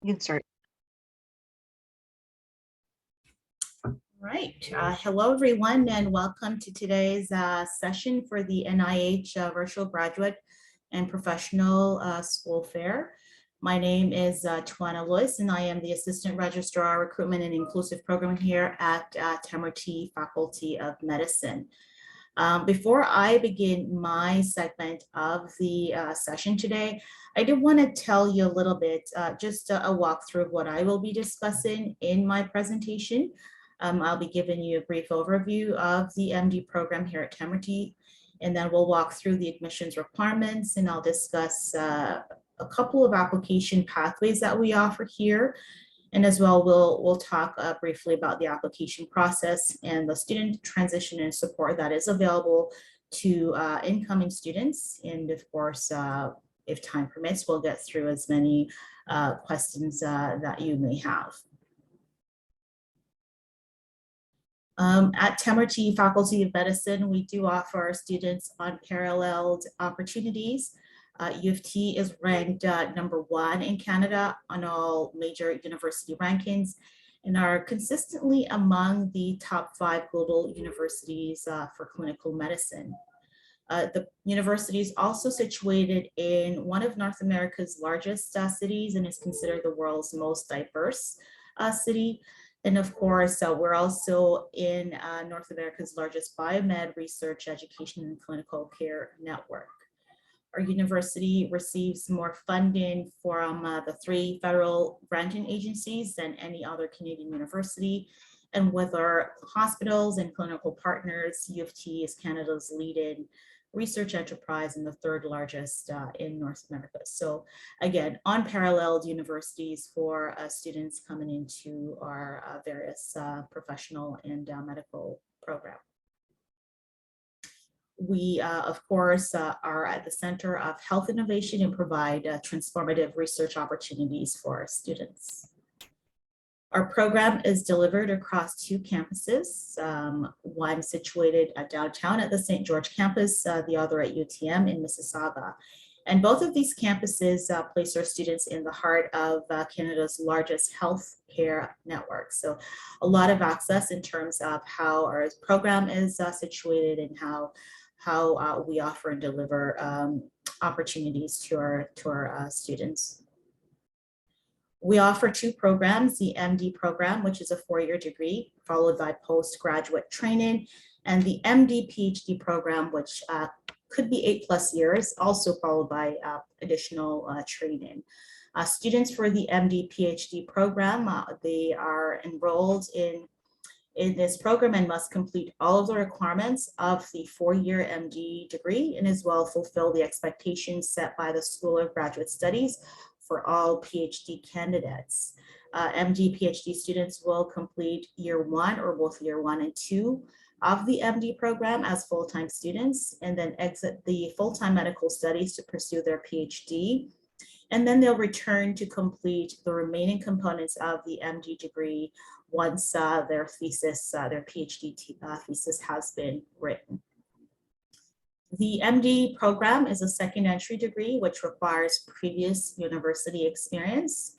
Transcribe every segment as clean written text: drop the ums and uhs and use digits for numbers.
You can start. Right. Hello, everyone, and welcome to today's session for the NIH Virtual Graduate and Professional School Fair. My name is Twanna, and I am the Assistant Registrar, Recruitment and Inclusive Program here at Temerty Faculty of Medicine. Before I begin my segment of the session today, I do want to tell you a little bit, just a walkthrough of what I will be discussing in my presentation. I'll be giving you a brief overview of the MD program here at Temerty, and then we'll walk through the admissions requirements, and I'll discuss a couple of application pathways that we offer here. And as well, we'll talk briefly about the application process and the student transition and support that is available to incoming students. And of course, if time permits, we'll get through as many questions that you may have. At Tamartee Faculty of Medicine, we do offer our students unparalleled opportunities. U of T is ranked #1 in Canada on all major university rankings and are consistently among the top 5 global universities for clinical medicine. The university is also situated in one of North America's largest cities and is considered the world's most diverse city. And of course, we're also in North America's largest biomed research, education, and clinical care network. Our university receives more funding from the 3 federal granting agencies than any other Canadian university. And with our hospitals and clinical partners, U of T is Canada's leading research enterprise and the 3rd largest in North America. So again, unparalleled universities for students coming into our various professional and medical programs. We, of course, are at the center of health innovation and provide transformative research opportunities for our students. Our program is delivered across 2 campuses, one situated at downtown at the St. George campus, the other at UTM in Mississauga. And both of these campuses place our students in the heart of Canada's largest health care network. So a lot of access in terms of how our program is situated and how we offer and deliver opportunities to our students. We offer 2 programs, the MD program, which is a 4-year degree, followed by postgraduate training, and the MD PhD program, which could be 8+ years, also followed by additional training. Students for the MD PhD program, they are enrolled in this program and must complete all of the requirements of the 4-year MD degree and as well fulfill the expectations set by the School of Graduate Studies for all PhD candidates. MD PhD students will complete year 1 or both year 1 and 2 of the MD program as full-time students and then exit the full-time medical studies to pursue their PhD. And then they'll return to complete the remaining components of the MD degree once their thesis, their PhD thesis has been written. The MD program is a 2nd entry degree, which requires previous university experience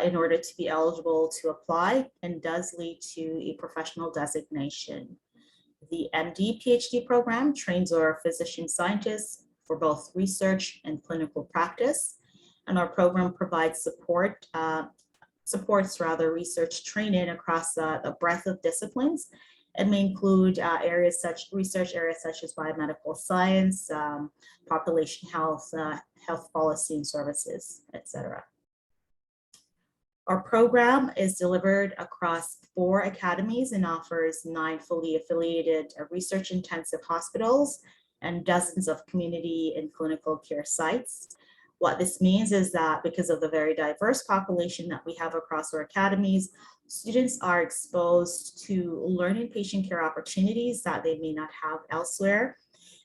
in order to be eligible to apply and does lead to a professional designation. The MD PhD program trains our physician scientists for both research and clinical practice. And our program provides supports research training across a breadth of disciplines. It may include research areas such as biomedical science, population health, health policy and services, etc. Our program is delivered across 4 academies and offers 9 fully affiliated research intensive hospitals and dozens of community and clinical care sites. What this means is that because of the very diverse population that we have across our academies, students are exposed to learning patient care opportunities that they may not have elsewhere.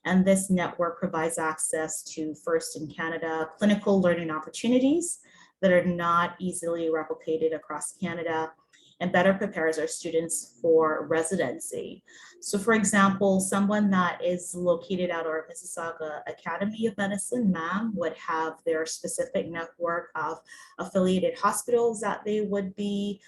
And this network provides access to first in Canada clinical learning opportunities that are not easily replicated across Canada. and better prepares our students for residency. So for example, someone that is located at our Mississauga Academy of Medicine, MAM, would have their specific network of affiliated hospitals that they would be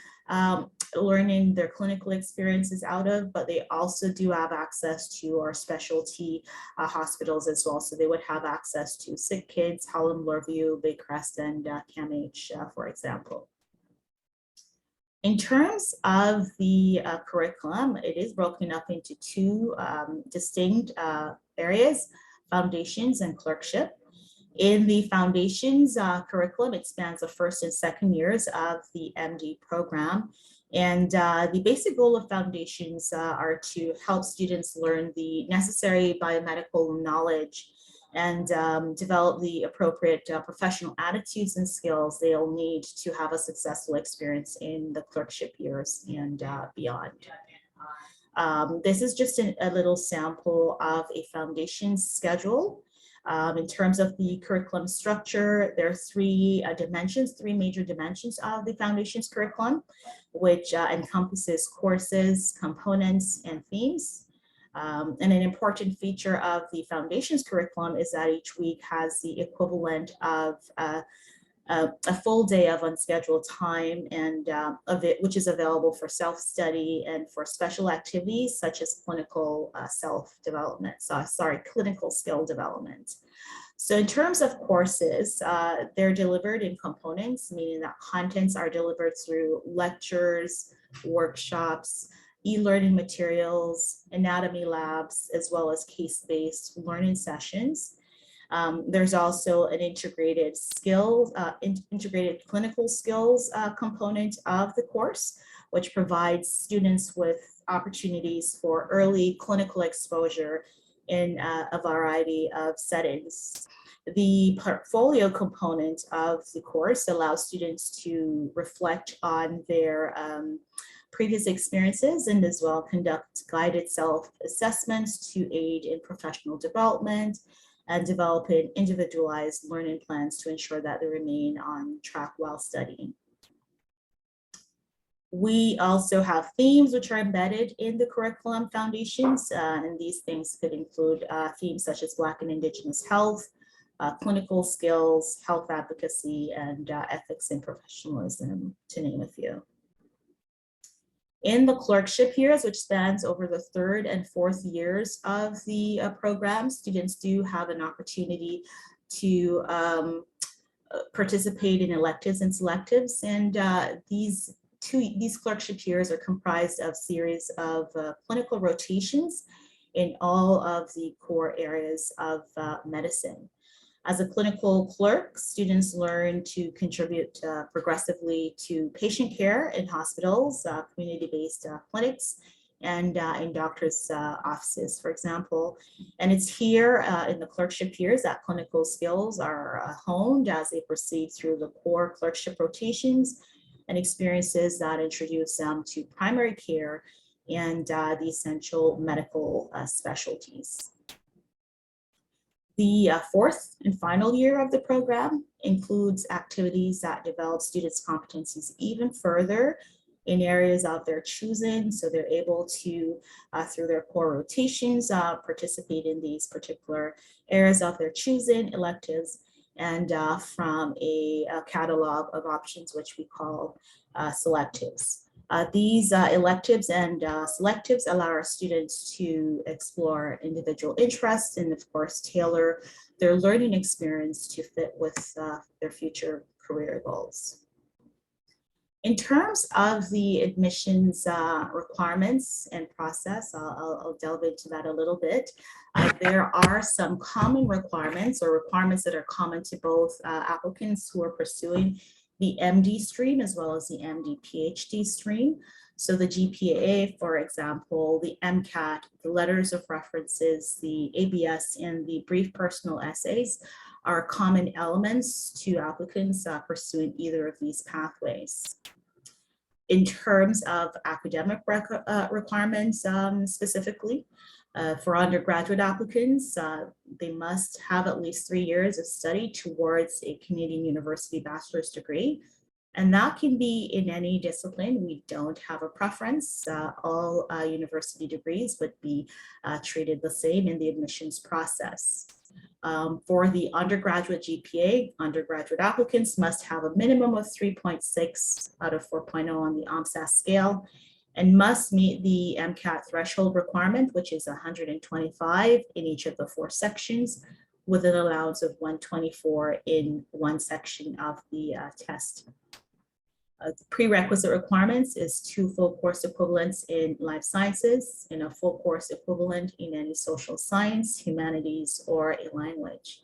learning their clinical experiences out of, but they also do have access to our specialty hospitals as well. So they would have access to Sick Kids, Hallam, Lorview, Baycrest, and CAMH, for example. In terms of the curriculum, it is broken up into two distinct areas, foundations and clerkship. In the foundations curriculum, it spans the first and second years of the MD program. And the basic goal of foundations are to help students learn the necessary biomedical knowledge and develop the appropriate professional attitudes and skills they'll need to have a successful experience in the clerkship years and beyond. This is just a little sample of a foundation schedule. In terms of the curriculum structure, there are three major dimensions of the foundations curriculum, which encompasses courses, components, and themes. And an important feature of the foundations curriculum is that each week has the equivalent of a full day of unscheduled time and which is available for self-study and for special activities such as clinical clinical skill development. So in terms of courses, they're delivered in components, meaning that contents are delivered through lectures, workshops, e-learning materials, anatomy labs, as well as case-based learning sessions. There's also an integrated clinical skills component of the course, which provides students with opportunities for early clinical exposure in a variety of settings. The portfolio component of the course allows students to reflect on their previous experiences and as well conduct guided self-assessments to aid in professional development and developing individualized learning plans to ensure that they remain on track while studying. We also have themes which are embedded in the curriculum foundations, and these things could include themes such as Black and Indigenous health, clinical skills, health advocacy, and ethics and professionalism, to name a few. In the clerkship years, which spans over the third and fourth years of the program, students do have an opportunity to participate in electives and selectives. And these clerkship years are comprised of series of clinical rotations in all of the core areas of medicine. As a clinical clerk, students learn to contribute progressively to patient care in hospitals, community-based clinics, and in doctors' offices, for example. And it's here in the clerkship years that clinical skills are honed as they proceed through the core clerkship rotations and experiences that introduce them to primary care and the essential medical specialties. The fourth and final year of the program includes activities that develop students' competencies even further in areas of their choosing. So they're able to, through their core rotations, participate in these particular areas of their choosing, electives, and from a catalog of options, which we call selectives. These electives and selectives allow our students to explore individual interests and, of course, tailor their learning experience to fit with their future career goals. In terms of the admissions requirements and process, I'll delve into that a little bit. There are some common requirements or requirements that are common to both applicants who are pursuing the MD stream as well as the MD PhD stream. So the GPA, for example, the Mcat, the letters of references, the ABS, and the brief personal essays are common elements to applicants pursuing either of these pathways. In terms of academic requirements specifically, for undergraduate applicants, they must have at least 3 years of study towards a Canadian University bachelor's degree. And that can be in any discipline. We don't have a preference. All university degrees would be treated the same in the admissions process. For the undergraduate GPA, undergraduate applicants must have a minimum of 3.6 out of 4.0 on the OMSAS scale and must meet the Mcat threshold requirement, which is 125 in each of the 4 sections, with an allowance of 124 in one section of the test. The prerequisite requirements is 2 full course equivalents in life sciences and a full course equivalent in any social science, humanities, or a language.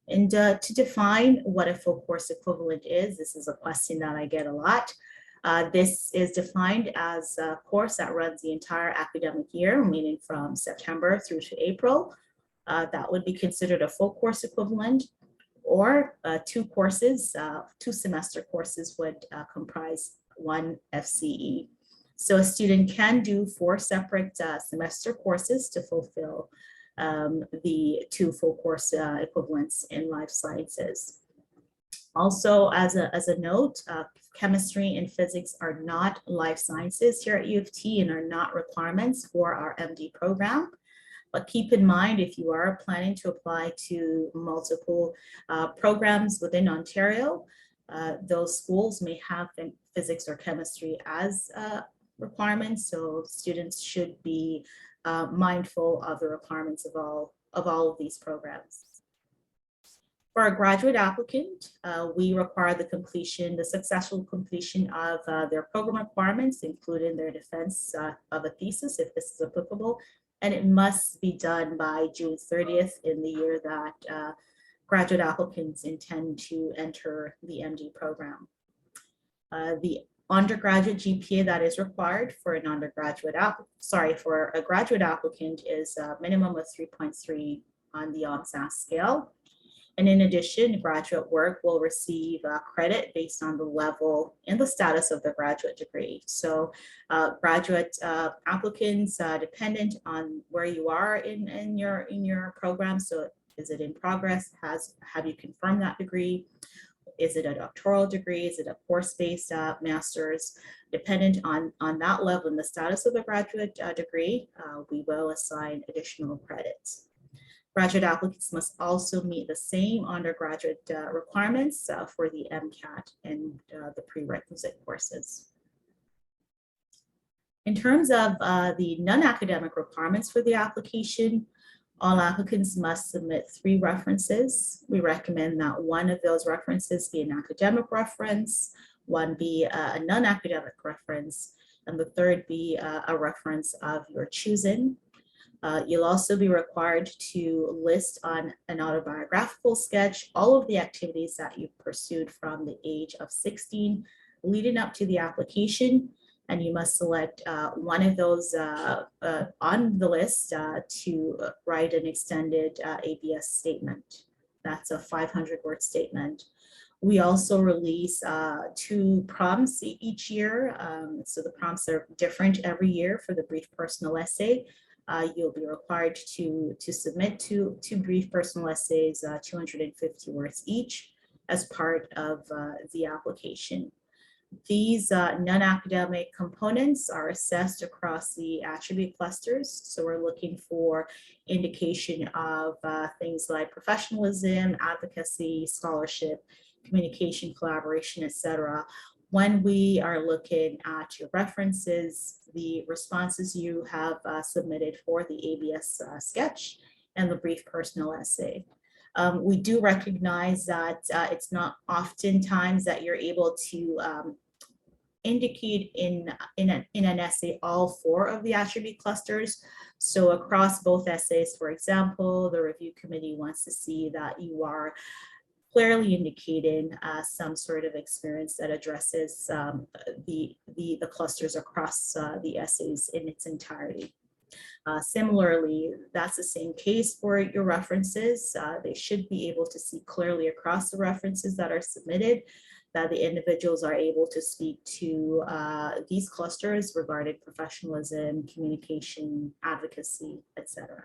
And to define what a full course equivalent is, this is a question that I get a lot. This is defined as a course that runs the entire academic year, meaning from September through to April. That would be considered a full course equivalent, or 2 courses, 2 semester courses would comprise 1 FCE. So a student can do 4 separate semester courses to fulfill the 2 full course equivalents in life sciences. Also, as a note, chemistry and physics are not life sciences here at U of T and are not requirements for our MD program. But keep in mind, if you are planning to apply to multiple programs within Ontario, those schools may have physics or chemistry as requirements. So students should be mindful of the requirements of all of these programs. For a graduate applicant, we require the successful completion of their program requirements, including their defense of a thesis, if this is applicable. And it must be done by June 30th in the year that graduate applicants intend to enter the MD program. The undergraduate GPA that is required for an for a graduate applicant is a minimum of 3.3 on the OMSAS scale. And in addition, graduate work will receive credit based on the level and the status of the graduate degree. So graduate applicants, dependent on where you are in your program. So is it in progress? Have you confirmed that degree? Is it a doctoral degree? Is it a course-based master's? Dependent on that level and the status of the graduate degree, we will assign additional credits. Graduate applicants must also meet the same undergraduate requirements for the Mcat and the prerequisite courses. In terms of the non-academic requirements for the application, all applicants must submit 3 references. We recommend that 1 of those references be an academic reference, 1 be a non-academic reference, and the 3rd be a reference of your choosing. You'll also be required to list on an autobiographical sketch all of the activities that you've pursued from the age of 16 leading up to the application, and you must select 1 of those on the list to write an extended ABS statement. That's a 500-word statement. We also release 2 prompts each year, so the prompts are different every year. For the brief personal essay, you'll be required to submit two brief personal essays, 250 words each, as part of the application. These non-academic components are assessed across the attribute clusters. So we're looking for indication of things like professionalism, advocacy, scholarship, communication, collaboration, etc. When we are looking at your references, the responses you have submitted for the ABS sketch and the brief personal essay. We do recognize that it's not oftentimes that you're able to indicate in an essay all 4 of the attribute clusters. So across both essays, for example, the review committee wants to see that you are clearly indicating some sort of experience that addresses the clusters across the essays in its entirety. Similarly, that's the same case for your references. They should be able to see clearly across the references that are submitted that the individuals are able to speak to these clusters regarding professionalism, communication, advocacy, etc.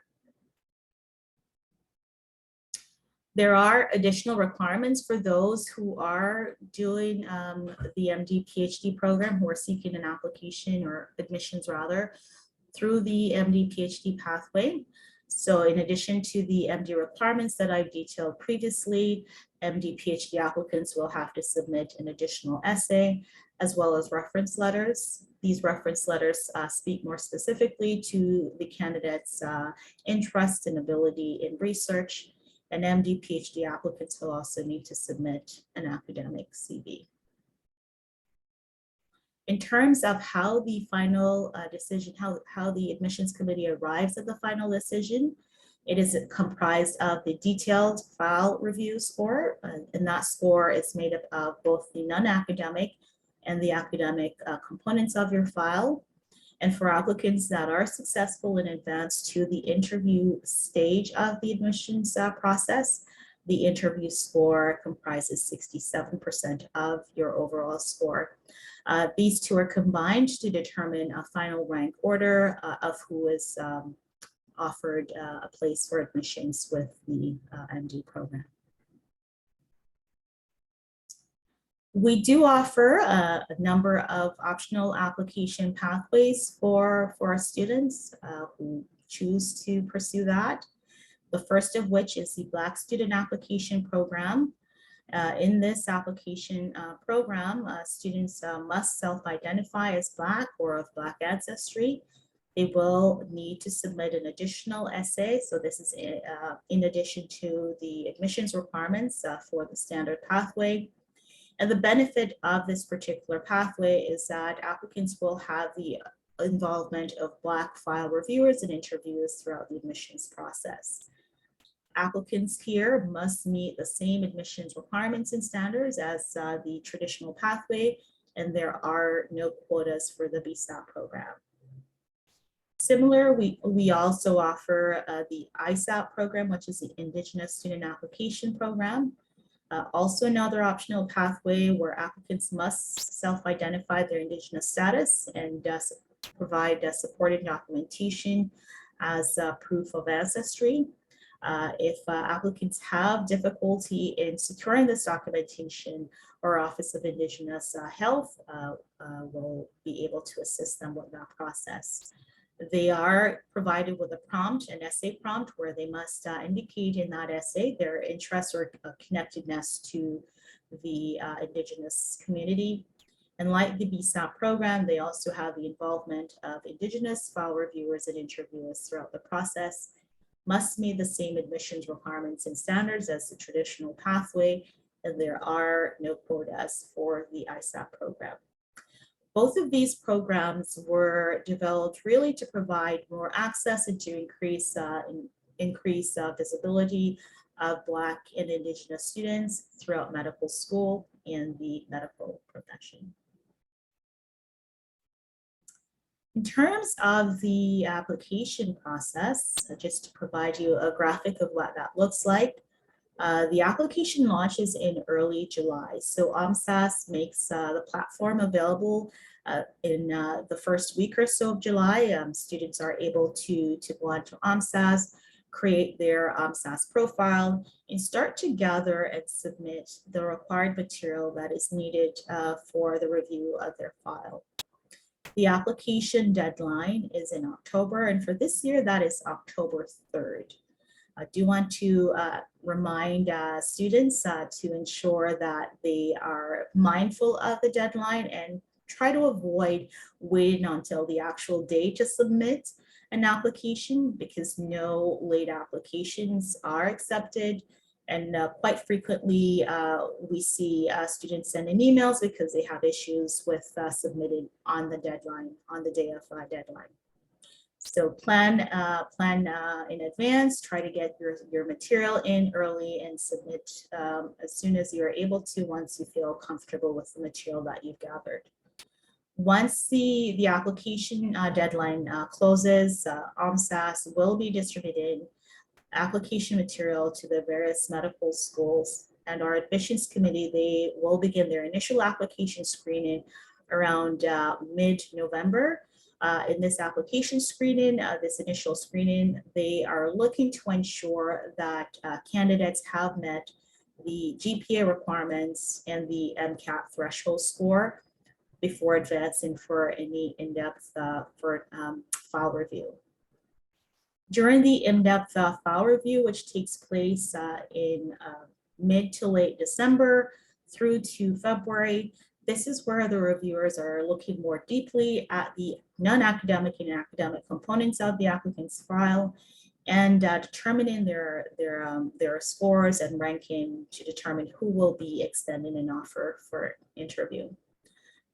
There are additional requirements for those who are doing the MD PhD program, who are seeking an application or admissions rather through the MD PhD pathway. So in addition to the MD requirements that I've detailed previously, MD PhD applicants will have to submit an additional essay as well as reference letters. These reference letters speak more specifically to the candidate's interest and ability in research. And MD PhD applicants will also need to submit an academic CV. In terms of how the final decision, how the admissions committee arrives at the final decision, it is comprised of the detailed file review score, and that score is made up of both the non-academic and the academic components of your file. And for applicants that are successful in advance to the interview stage of the admissions process, the interview score comprises 67% of your overall score. These two are combined to determine a final rank order of who is offered a place for admissions with the MD program. We do offer a number of optional application pathways for our students who choose to pursue that. The first of which is the Black Student Application Program. In this application program, students must self-identify as Black or of Black ancestry. They will need to submit an additional essay. So this is in addition to the admissions requirements for the standard pathway. And the benefit of this particular pathway is that applicants will have the involvement of Black file reviewers and interviewers throughout the admissions process. Applicants here must meet the same admissions requirements and standards as the traditional pathway, and there are no quotas for the BSAP program. Similar, we also offer the ISAP program, which is the Indigenous Student Application Program. Also another optional pathway where applicants must self-identify their Indigenous status and provide supporting documentation as proof of ancestry. If applicants have difficulty in securing this documentation, our Office of Indigenous Health will be able to assist them with that process. They are provided with a prompt, an essay prompt, where they must indicate in that essay their interest or connectedness to the Indigenous community. And like the BSAP program, they also have the involvement of Indigenous file reviewers and interviewers throughout the process, must meet the same admissions requirements and standards as the traditional pathway, and there are no quotas for the ISAP program. Both of these programs were developed really to provide more access and to increase visibility of Black and Indigenous students throughout medical school and the medical profession. In terms of the application process, just to provide you a graphic of what that looks like, the application launches in early July. So OMSAS makes the platform available in the first week or so of July. Students are able to go on to OMSAS, create their OMSAS profile, and start to gather and submit the required material that is needed for the review of their file. The application deadline is in October, and for this year, that is October 3rd. I do want to remind students to ensure that they are mindful of the deadline and try to avoid waiting until the actual day to submit an application, because no late applications are accepted. And quite frequently, we see students sending emails because they have issues with submitting on the deadline, on the day of deadline. So plan in advance, try to get your material in early and submit as soon as you're able to, once you feel comfortable with the material that you've gathered. Once the application deadline closes, OMSAS will be distributing application material to the various medical schools, and our admissions committee, they will begin their initial application screening around mid-November. In this application screening, this initial screening, they are looking to ensure that candidates have met the GPA requirements and the Mcat threshold score before advancing for any in-depth file review. During the in-depth file review, which takes place in mid to late December through to February, this is where the reviewers are looking more deeply at the non-academic and academic components of the applicant's file and determining their scores and ranking to determine who will be extending an offer for interview.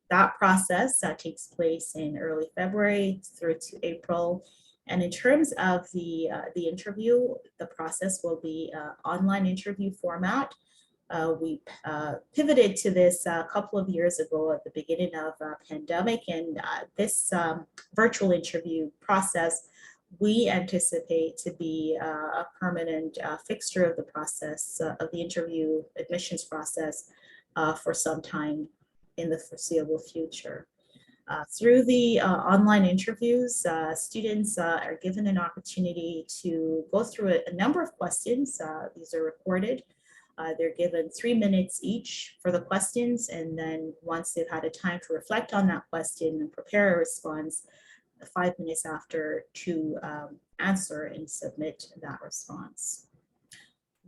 That process takes place in early February through to April. And in terms of the interview, the process will be online interview format. We pivoted to this a couple of years ago at the beginning of pandemic, and this virtual interview process we anticipate to be a permanent fixture of the process of the interview admissions process for some time in the foreseeable future. Through the online interviews, students are given an opportunity to go through a number of questions. These are recorded. They're given 3 minutes each for the questions, and then once they've had a time to reflect on that question and prepare a response, 5 minutes after to answer and submit that response.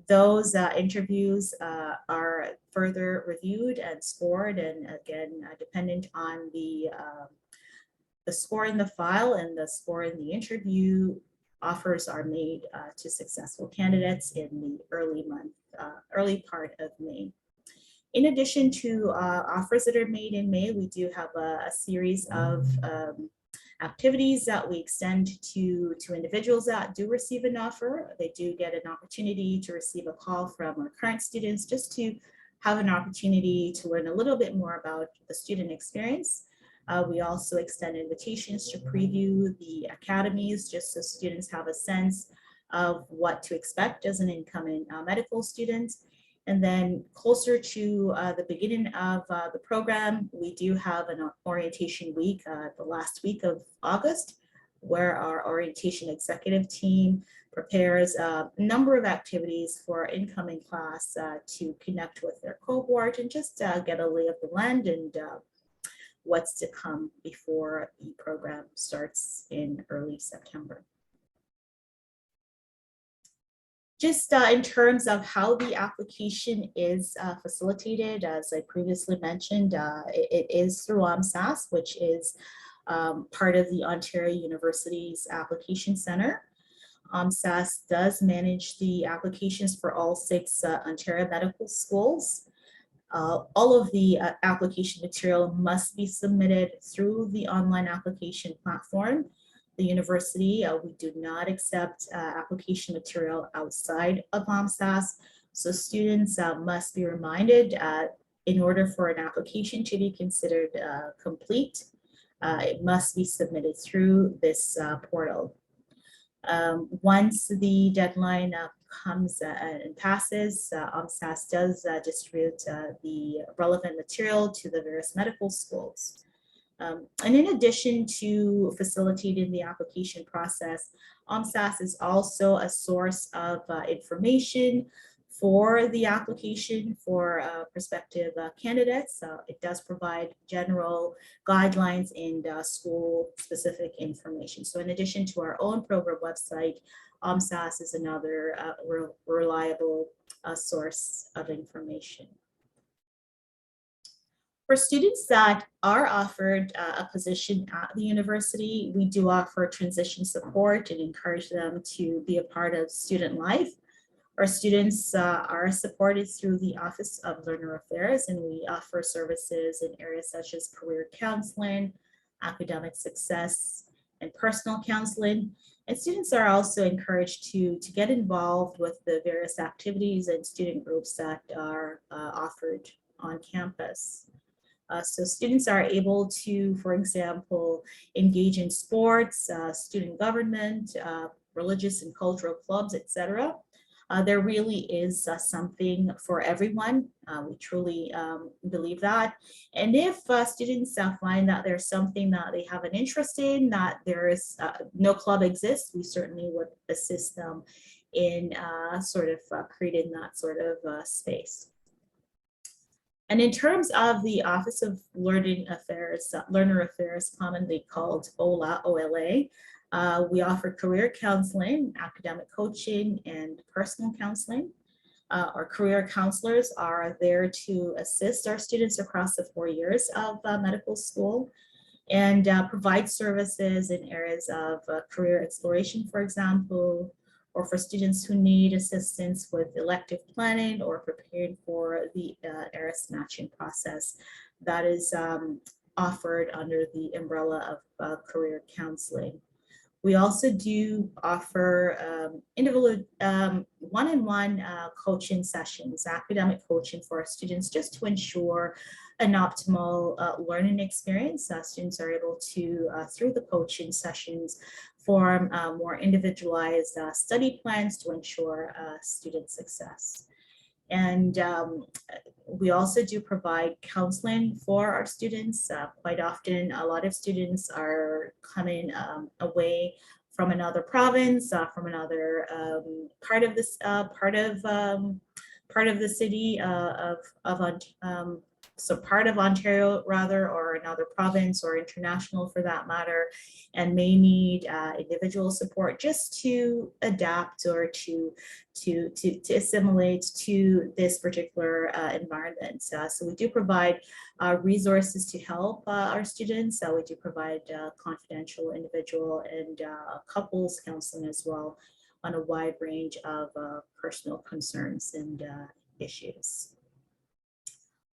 Those interviews are further reviewed and scored, and again, dependent on the score in the file and the score in the interview, offers are made to successful candidates in the early part of May. In addition to offers that are made in May, we do have a series of activities that we extend to individuals that do receive an offer. They do get an opportunity to receive a call from our current students just to have an opportunity to learn a little bit more about the student experience. We also extend invitations to preview the academies just so students have a sense of what to expect as an incoming medical student. And then closer to the beginning of the program, we do have an orientation week, the last week of August, where our orientation executive team prepares a number of activities for our incoming class to connect with their cohort and just get a lay of the land and what's to come before the program starts in early September. Just in terms of how the application is facilitated, as I previously mentioned, it is through OMSAS, which is part of the Ontario University's Application Center. OMSAS does manage the applications for all 6 Ontario medical schools. All of the application material must be submitted through the online application platform. The university, we do not accept application material outside of OMSAS. So students must be reminded in order for an application to be considered complete, it must be submitted through this portal. Once the deadline comes and passes, OMSAS does distribute the relevant material to the various medical schools. And in addition to facilitating the application process, OMSAS is also a source of information for the application for prospective candidates. It does provide general guidelines and school-specific information. So in addition to our own program website, OMSAS is another reliable source of information. For students that are offered a position at the university, we do offer transition support and encourage them to be a part of student life. Our students are supported through the Office of Learner Affairs, and we offer services in areas such as career counseling, academic success, and personal counseling. And students are also encouraged to get involved with the various activities and student groups that are offered on campus. So students are able to, for example, engage in sports, student government, religious and cultural clubs, etc. There really is something for everyone. We truly believe that. And if students find that there's something that they have an interest in, that there is no club exists, we certainly would assist them in sort of creating that sort of space. And in terms of the Office of Learning Affairs, Learner Affairs, commonly called OLA, we offer career counseling, academic coaching, and personal counseling. Our career counselors are there to assist our students across the 4 years of medical school and provide services in areas of career exploration, for example, or for students who need assistance with elective planning or preparing for the ARIS matching process that is offered under the umbrella of career counseling. We also do offer individual one-on-one coaching sessions, academic coaching for our students, just to ensure an optimal learning experience. Students are able to, through the coaching sessions, form more individualized study plans to ensure student success. And we also do provide counseling for our students. Quite often, a lot of students are coming away from another province, from another part of this part of the city so part of Ontario rather, or another province or international for that matter, and may need individual support just to adapt or to assimilate to this particular environment. So we do provide resources to help our students. We do provide confidential, individual, and couples counseling as well on a wide range of personal concerns and issues.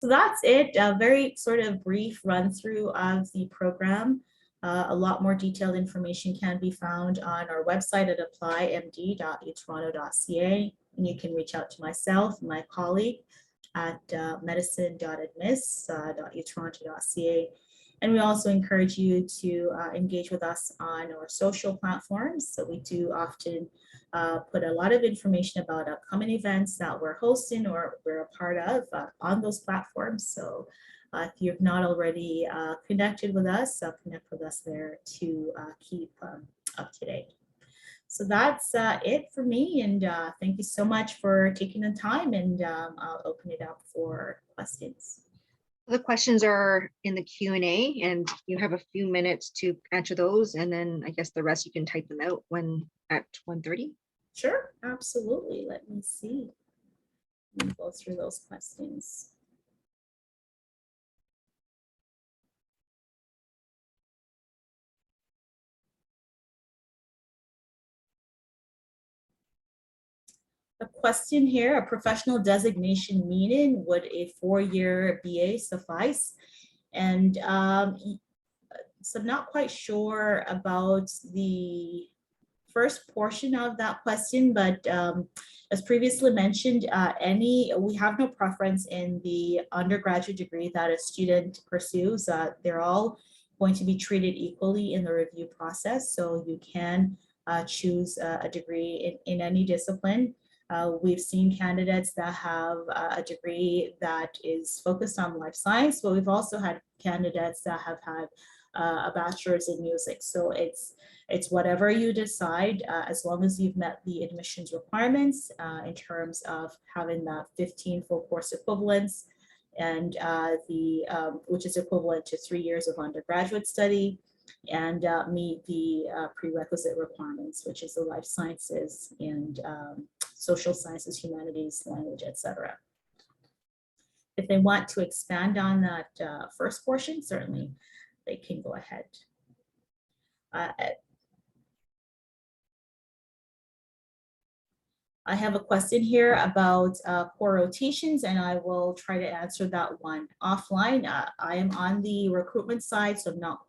So that's it, a very sort of brief run through of the program. A lot more detailed information can be found on our website at applymd.utoronto.ca, and you can reach out to myself, my colleague at medicine.admiss.utoronto.ca. And we also encourage you to engage with us on our social platforms. So we do often put a lot of information about upcoming events that we're hosting or we're a part of on those platforms. So if you've not already connected with us, connect with us there to keep up to date. So that's it for me. And thank you so much for taking the time, and I'll open it up for questions. The questions are in the Q&A, and you have a few minutes to answer those, and then I guess the rest you can type them out when at 1:30. Sure, absolutely. Let me see. Let me go through those questions. A question here, a professional designation meaning, would a 4-year BA suffice? And so I'm not quite sure about the first portion of that question, but as previously mentioned, we have no preference in the undergraduate degree that a student pursues. They're all going to be treated equally in the review process, so you can choose a degree in any discipline. We've seen candidates that have a degree that is focused on life science, but we've also had candidates that have had a bachelor's in music. So it's whatever you decide, as long as you've met the admissions requirements in terms of having that 15 full course equivalents, and which is equivalent to 3 years of undergraduate study, and meet the prerequisite requirements, which is the life sciences and social sciences, humanities, language, etc. If they want to expand on that first portion, certainly they can go ahead. I have a question here about core rotations, and I will try to answer that one offline. I am on the recruitment side, so I'm not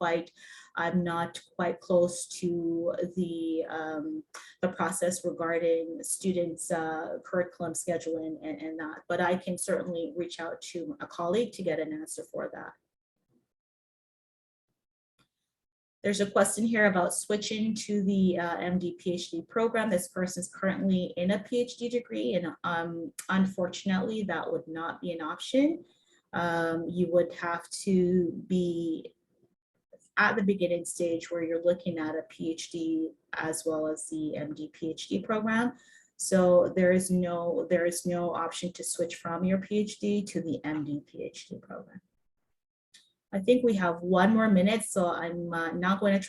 quite close to the process regarding students' curriculum scheduling and that, but I can certainly reach out to a colleague to get an answer for that. There's a question here about switching to the MD PhD program. This person is currently in a PhD degree, and unfortunately, that would not be an option. You would have to be at the beginning stage where you're looking at a PhD as well as the MD PhD program. So there is no option to switch from your PhD to the MD PhD program. I think we have 1 more minute, so I'm not going to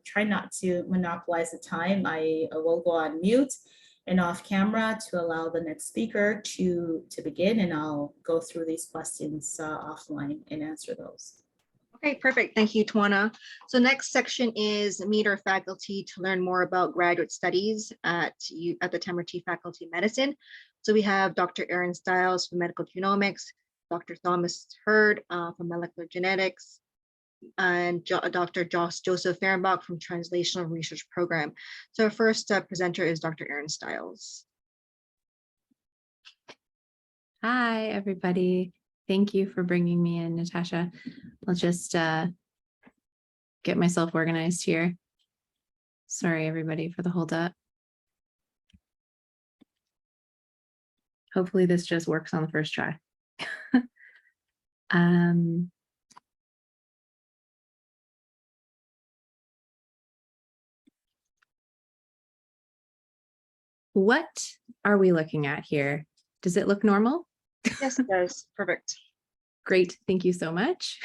try not to monopolize the time. I will go on mute and off camera to allow the next speaker to begin, and I'll go through these questions offline and answer those. Okay, perfect. Thank you, Twanna. So next section is meet our faculty to learn more about graduate studies at the Temerty Faculty of Medicine. So we have Dr. Erin Stiles from Medical Genomics, Dr. Thomas Hurd from Molecular Genetics, and Dr. Joseph Ferenbok from Translational Research Program. So our first presenter is Dr. Erin Stiles. Hi, everybody. Thank you for bringing me in, Natasha. I'll just get myself organized here. Sorry, everybody, for the hold up. Hopefully this just works on the first try. What are we looking at here? Does it look normal? Yes, it does. Perfect. Great. Thank you so much.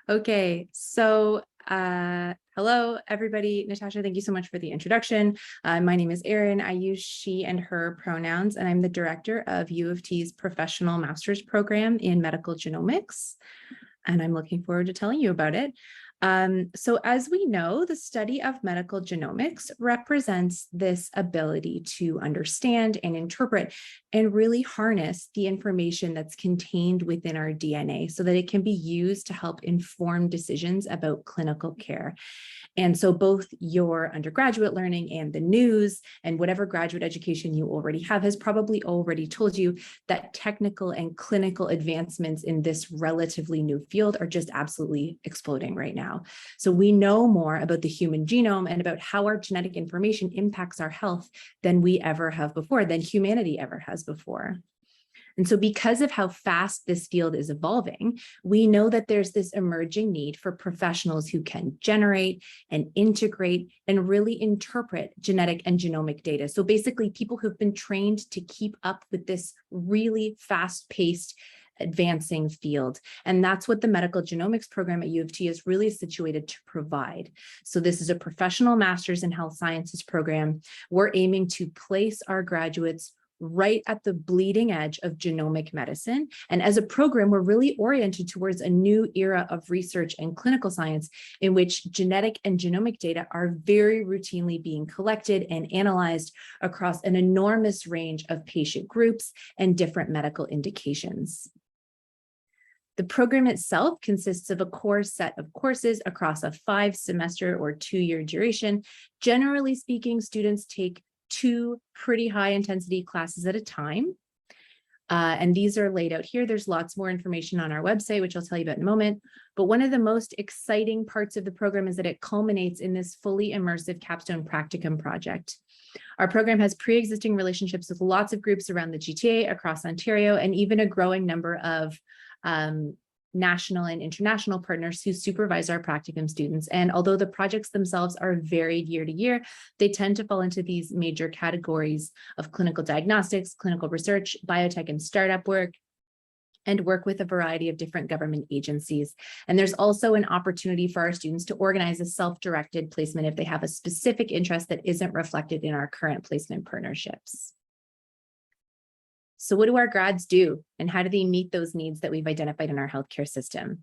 Okay, so hello, everybody. Natasha, thank you so much for the introduction. My name is Erin. I use she and her pronouns, and I'm the director of U of T's Professional Master's Program in Medical Genomics, and I'm looking forward to telling you about it. So as we know, the study of medical genomics represents this ability to understand and interpret and really harness the information that's contained within our DNA so that it can be used to help inform decisions about clinical care. And so both your undergraduate learning and the news and whatever graduate education you already have has probably already told you that technical and clinical advancements in this relatively new field are just absolutely exploding right now. So we know more about the human genome and about how our genetic information impacts our health than we ever have before, than humanity ever has before. And so because of how fast this field is evolving, we know that there's this emerging need for professionals who can generate and integrate and really interpret genetic and genomic data. So basically people who've been trained to keep up with this really fast-paced advancing field. And that's what the medical genomics program at U of T is really situated to provide. So this is a professional master's in health sciences program. We're aiming to place our graduates right at the bleeding edge of genomic medicine. And as a program, we're really oriented towards a new era of research and clinical science in which genetic and genomic data are very routinely being collected and analyzed across an enormous range of patient groups and different medical indications. The program itself consists of a core set of courses across a 5-semester or 2-year duration. Generally speaking, students take 2 pretty high intensity classes at a time. And these are laid out here. There's lots more information on our website, which I'll tell you about in a moment. But one of the most exciting parts of the program is that it culminates in this fully immersive capstone practicum project. Our program has pre-existing relationships with lots of groups around the GTA, across Ontario, and even a growing number of national and international partners who supervise our practicum students. And although the projects themselves are varied year to year, they tend to fall into these major categories of clinical diagnostics, clinical research, biotech and startup work, and work with a variety of different government agencies. And there's also an opportunity for our students to organize a self-directed placement if they have a specific interest that isn't reflected in our current placement partnerships. So what do our grads do, and how do they meet those needs that we've identified in our healthcare system?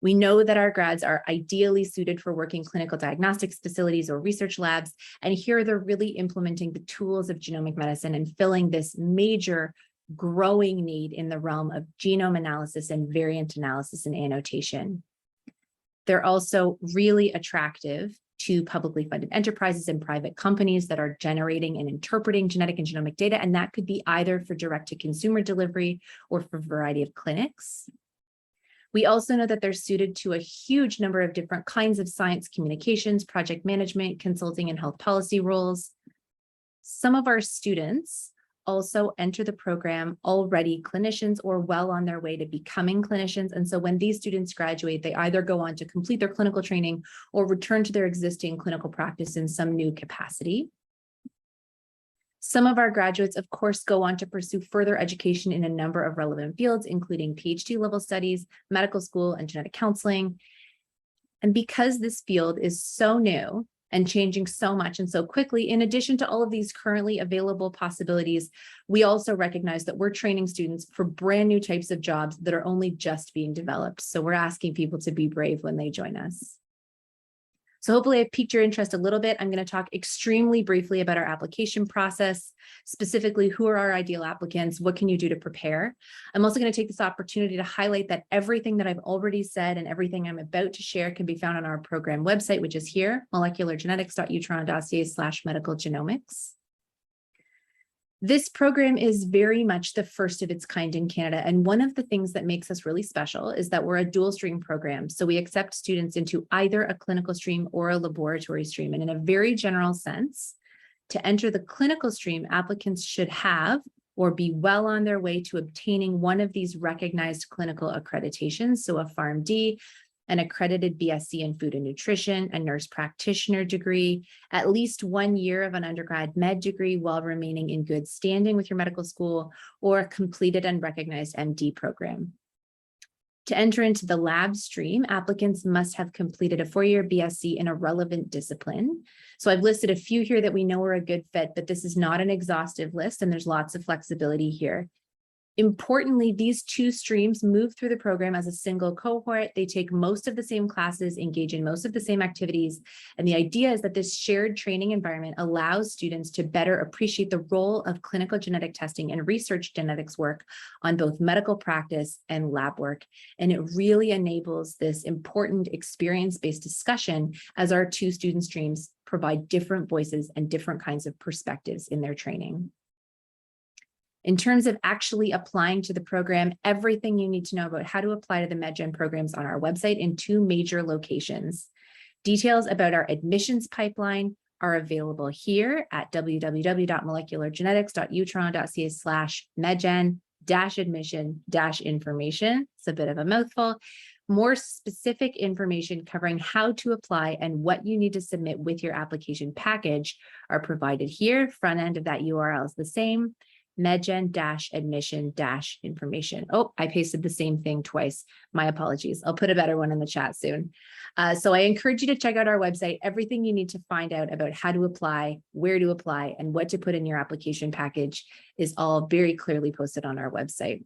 We know that our grads are ideally suited for working clinical diagnostics facilities or research labs, and here they're really implementing the tools of genomic medicine and filling this major growing need in the realm of genome analysis and variant analysis and annotation. They're also really attractive to publicly funded enterprises and private companies that are generating and interpreting genetic and genomic data, and that could be either for direct-to-consumer delivery or for a variety of clinics. We also know that they're suited to a huge number of different kinds of science communications, project management, consulting, and health policy roles. Some of our students also enter the program already clinicians or well on their way to becoming clinicians. And so when these students graduate, they either go on to complete their clinical training or return to their existing clinical practice in some new capacity. Some of our graduates, of course, go on to pursue further education in a number of relevant fields, including PhD level studies, medical school, and genetic counseling. And because this field is so new and changing so much and so quickly, in addition to all of these currently available possibilities, we also recognize that we're training students for brand new types of jobs that are only just being developed. So we're asking people to be brave when they join us. So hopefully I've piqued your interest a little bit. I'm going to talk extremely briefly about our application process, specifically who are our ideal applicants, what can you do to prepare. I'm also going to take this opportunity to highlight that everything that I've already said and everything I'm about to share can be found on our program website, which is here, moleculargenetics.utron.ca/medical genomics. This program is very much the first of its kind in Canada. And one of the things that makes us really special is that we're a dual stream program. So we accept students into either a clinical stream or a laboratory stream. And in a very general sense, to enter the clinical stream, applicants should have or be well on their way to obtaining one of these recognized clinical accreditations. So a PharmD, an accredited BSc in food and nutrition, a nurse practitioner degree, at least 1 year of an undergrad med degree while remaining in good standing with your medical school, or a completed and recognized MD program. To enter into the lab stream, applicants must have completed a 4-year BSc in a relevant discipline. So I've listed a few here that we know are a good fit, but this is not an exhaustive list and there's lots of flexibility here. Importantly, these two streams move through the program as a single cohort. They take most of the same classes, engage in most of the same activities. And the idea is that this shared training environment allows students to better appreciate the role of clinical genetic testing and research genetics work on both medical practice and lab work. And it really enables this important experience-based discussion as our two student streams provide different voices and different kinds of perspectives in their training. In terms of actually applying to the program, everything you need to know about how to apply to the MedGen programs on our website in 2 major locations. Details about our admissions pipeline are available here at www.moleculargenetics.utron.ca/medgen-admission-information. It's a bit of a mouthful. More specific information covering how to apply and what you need to submit with your application package are provided here. Front end of that URL is the same. medgen-admission-information. Oh, I pasted the same thing twice. My apologies. I'll put a better one in the chat soon. So I encourage you to check out our website. Everything you need to find out about how to apply, where to apply, and what to put in your application package is all very clearly posted on our website.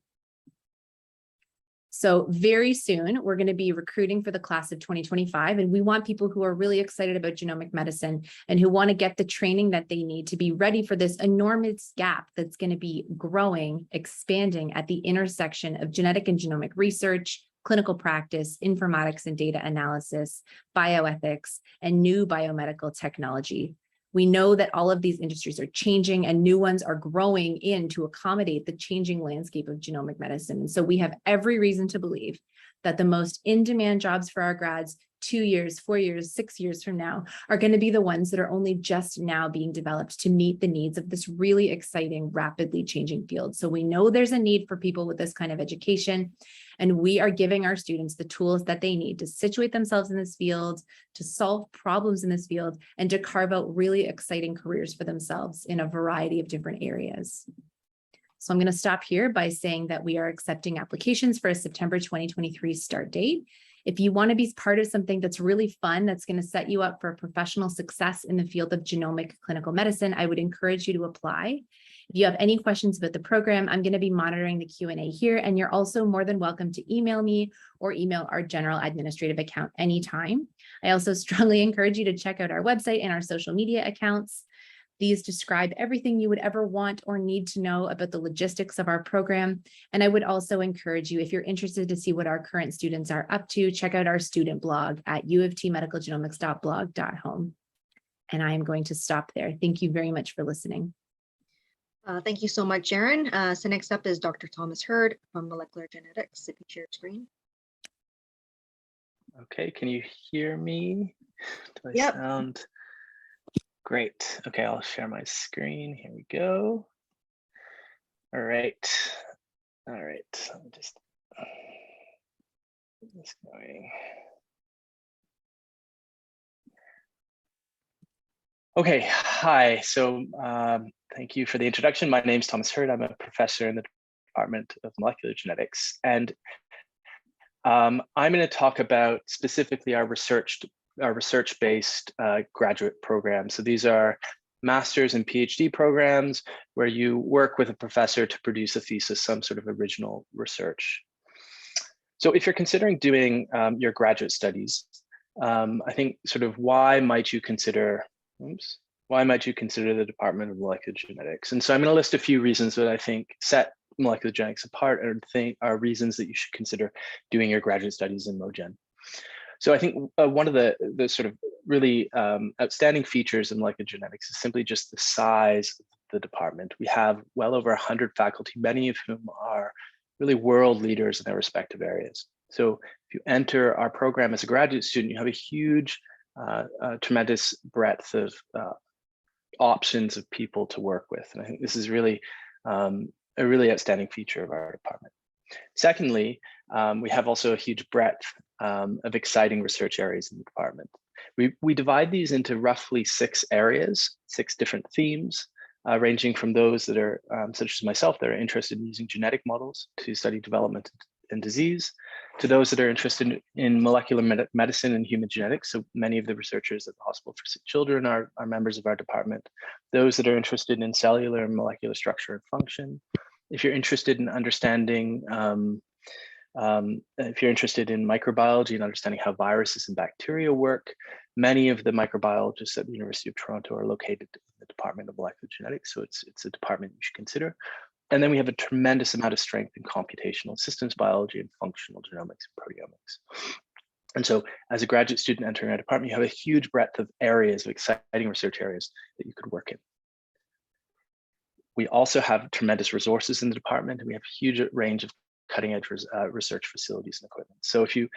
So very soon, we're going to be recruiting for the class of 2025, and we want people who are really excited about genomic medicine and who want to get the training that they need to be ready for this enormous gap that's going to be growing, expanding at the intersection of genetic and genomic research, clinical practice, informatics and data analysis, bioethics, and new biomedical technology. We know that all of these industries are changing and new ones are growing in to accommodate the changing landscape of genomic medicine. And so we have every reason to believe that the most in-demand jobs for our grads 2 years, 4 years, 6 years from now are going to be the ones that are only just now being developed to meet the needs of this really exciting, rapidly changing field. So we know there's a need for people with this kind of education, and we are giving our students the tools that they need to situate themselves in this field, to solve problems in this field, and to carve out really exciting careers for themselves in a variety of different areas. So I'm going to stop here by saying that we are accepting applications for a September 2023 start date. If you want to be part of something that's really fun, that's going to set you up for professional success in the field of genomic clinical medicine, I would encourage you to apply. If you have any questions about the program, I'm going to be monitoring the Q&A here, and you're also more than welcome to email me or email our general administrative account anytime. I also strongly encourage you to check out our website and our social media accounts. These describe everything you would ever want or need to know about the logistics of our program. And I would also encourage you, if you're interested to see what our current students are up to, check out our student blog at uftmedicalgenomics.blog.home. And I am going to stop there. Thank you very much for listening. Thank you so much, Erin. So next up is Dr. Thomas Hurd from Molecular Genetics. If you share your screen. Okay, can you hear me? Do I Yep. sound great? Okay, I'll share my screen. Here we go. All right. All right. Let me just get this going. Okay, hi. So thank you for the introduction. My name is Thomas Hurd. I'm a professor in the Department of Molecular Genetics. And I'm going to talk about specifically our research-based graduate programs. So these are master's and PhD programs where you work with a professor to produce a thesis, some sort of original research. So if you're considering doing your graduate studies, I think sort of why might you consider the Department of Molecular Genetics? And so I'm going to list a few reasons that I think set molecular genetics apart and think are reasons that you should consider doing your graduate studies in MoGen. So I think one of the sort of really outstanding features in molecular genetics is simply just the size of the department. We have well over 100 faculty, many of whom are really world leaders in their respective areas. So if you enter our program as a graduate student, you have a huge, tremendous breadth of options of people to work with. And I think this is really a really outstanding feature of our department. Secondly, we have also a huge breadth of exciting research areas in the department. We divide these into roughly 6 areas, 6 different themes, ranging from those that are, such as myself, that are interested in using genetic models to study development and disease, to those that are interested in molecular medicine and human genetics. So many of the researchers at the Hospital for Sick Children are members of our department. Those that are interested in cellular and molecular structure and function. If you're interested in understanding, if you're interested in microbiology and understanding how viruses and bacteria work, many of the microbiologists at the University of Toronto are located in the Department of Molecular Genetics, so it's a department you should consider. And then we have a tremendous amount of strength in computational systems biology and functional genomics and proteomics. And so as a graduate student entering our department, you have a huge breadth of areas, of exciting research areas that you could work in. We also have tremendous resources in the department, and we have a huge range of cutting edge research facilities and equipment. So if you're